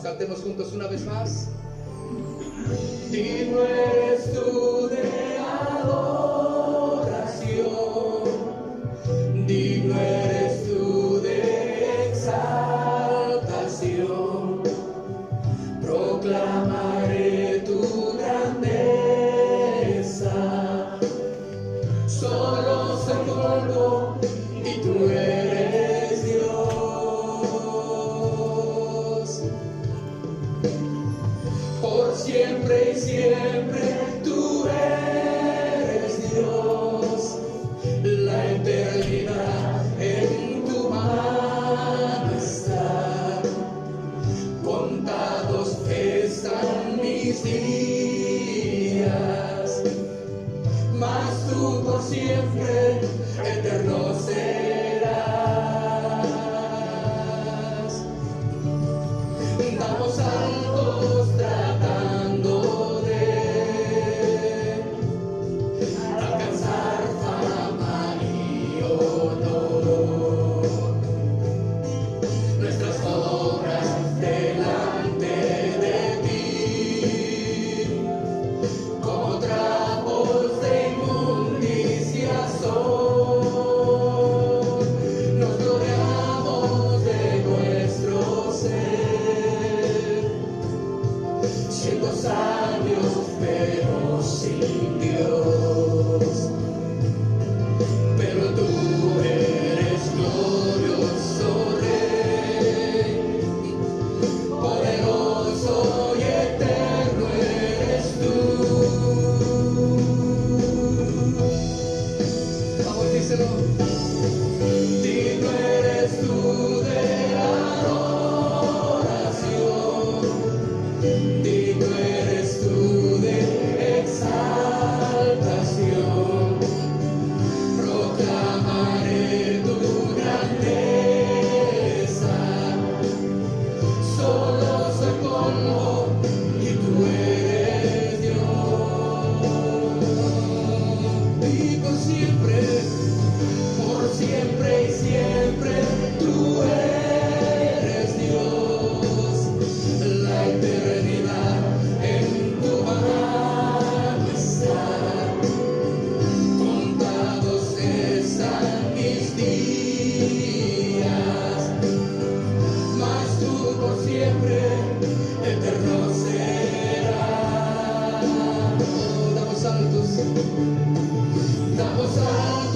Cantemos juntos una vez más. Digno eres tú de adoración, digno eres tú de exaltación. Proclamaré tu grandeza. Solo soy polvo y tú eres Dios. Siempre y siempre siempre eterno serás. Damos saltos tratando de alcanzar fama y honor. Nuestras obras delante de ti, como trapos de inmundicia son. Nos gloriamos de nuestro ser, siendo sabios pero sin Dios. Pero tú eres glorioso Rey, poderoso y eterno eres tú. Vamos, díselo. Digno eres tú de adoración, digno eres tú de exaltación. Proclamaré tu grandeza, solo soy polvo y tú eres Dios. Y por siempre y siempre, tú eres Dios. La eternidad en tu mano está. Contados están mis días, mas tú por siempre eterno serás. Damos saltos, damos saltos.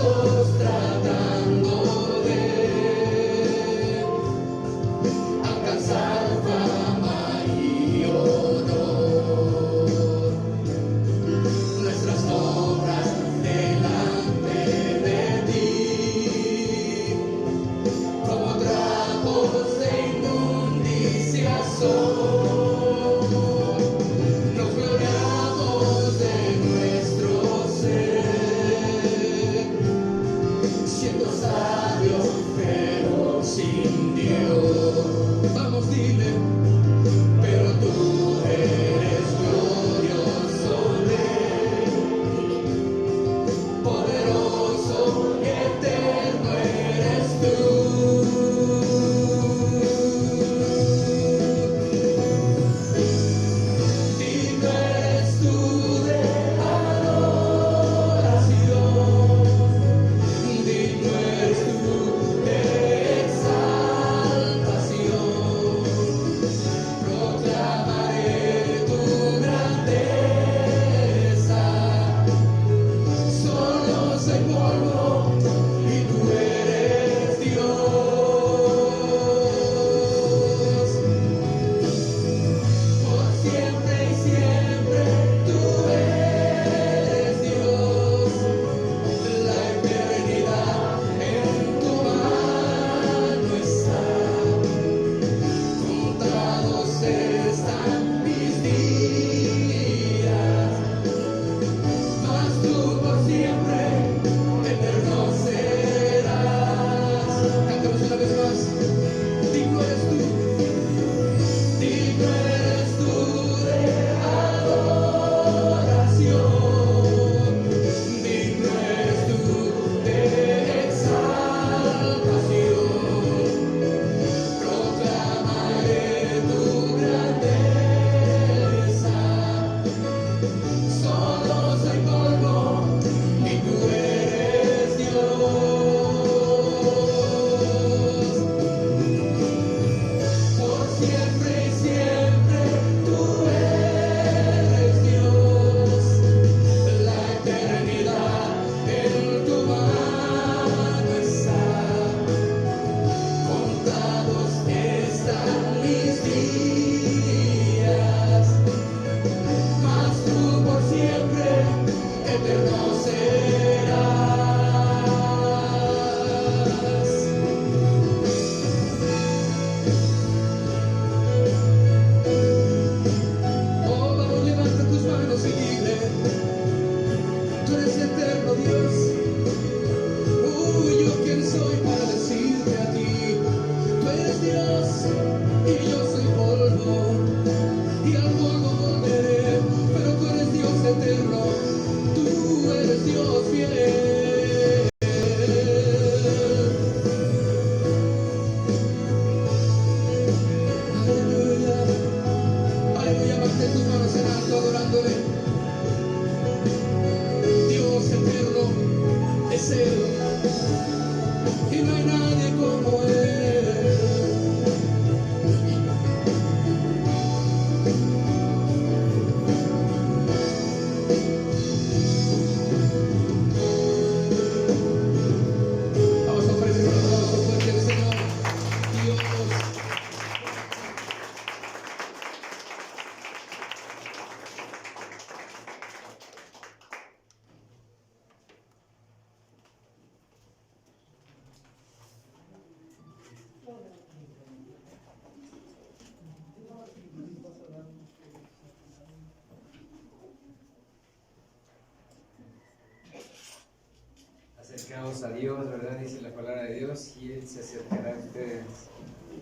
Acercaos a Dios, ¿verdad? Dice la palabra de Dios, y Él se acercará a ustedes.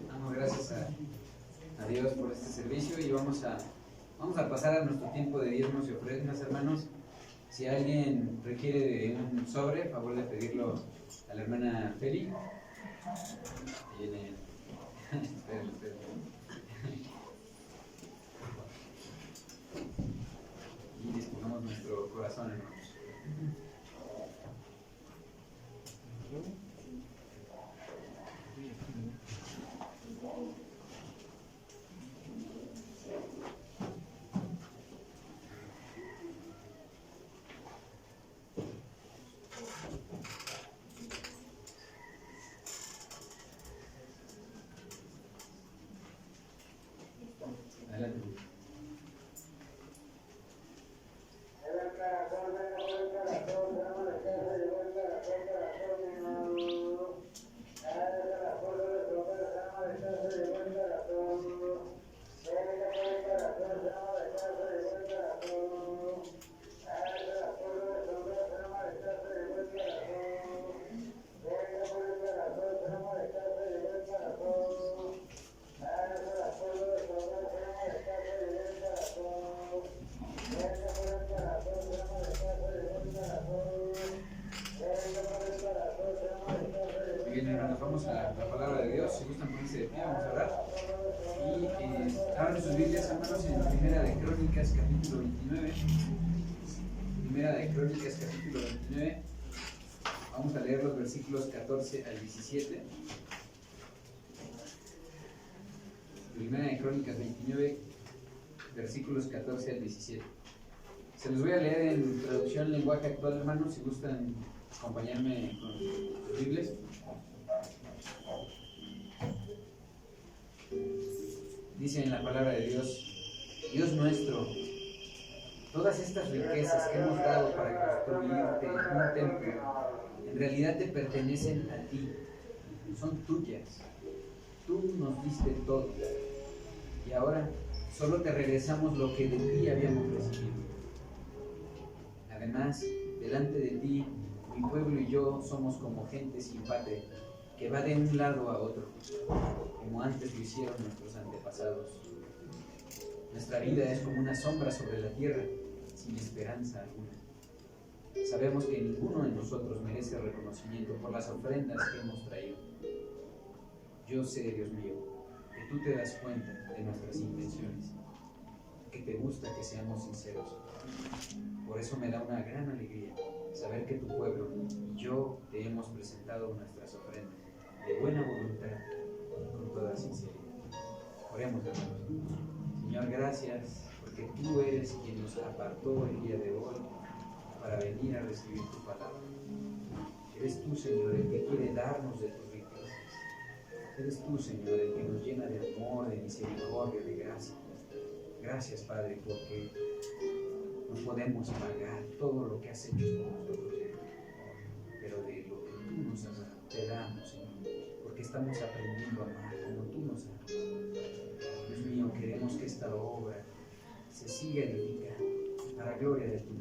Damos gracias a Dios por este servicio y vamos a pasar a nuestro tiempo de diezmos y ofrendas, hermanos. Si alguien requiere de un sobre, favor de pedirlo a la hermana Feli. Viene. Espérenme. Y dispongamos nuestro corazón, hermanos. Adelante. Bien, hermanos, vamos a la palabra de Dios. Si gustan ponerse de pie, vamos a orar. Y abran sus Biblias, hermanos, en Primera de Crónicas, capítulo 29. Primera de Crónicas, capítulo 29. Vamos a leer los versículos 14 al 17. Primera de Crónicas 29, versículos 14 al 17. Se los voy a leer en traducción lenguaje actual, hermanos, si gustan acompañarme con sus Biblias. Dice en la palabra de Dios: Dios nuestro, todas estas riquezas que hemos dado para construirte un templo, en realidad te pertenecen a ti, son tuyas. Tú nos diste todo, y ahora solo te regresamos lo que de ti habíamos recibido. Además, delante de ti, mi pueblo y yo somos como gente sin patria, que va de un lado a otro, como antes lo hicieron nuestros antepasados. Nuestra vida es como una sombra sobre la tierra, sin esperanza alguna. Sabemos que ninguno de nosotros merece reconocimiento por las ofrendas que hemos traído. Yo sé, Dios mío, que tú te das cuenta de nuestras intenciones, que te gusta que seamos sinceros. Por eso me da una gran alegría saber que tu pueblo y yo te hemos presentado nuestras ofrendas de buena voluntad, con toda sinceridad. Oremos, hermanos. Señor, gracias porque tú eres quien nos apartó el día de hoy para venir a recibir tu palabra. Eres tú, Señor, el que quiere darnos de tus riquezas. Eres tú, Señor, el que nos llena de amor, de misericordia, de gracia. Gracias, Padre, porque no podemos pagar todo lo que has hecho por nosotros, pero de lo que tú nos has dado, te damos, Señor, porque estamos aprendiendo a amar como tú nos amas. Dios mío, queremos que esta obra se siga edificando para gloria de tu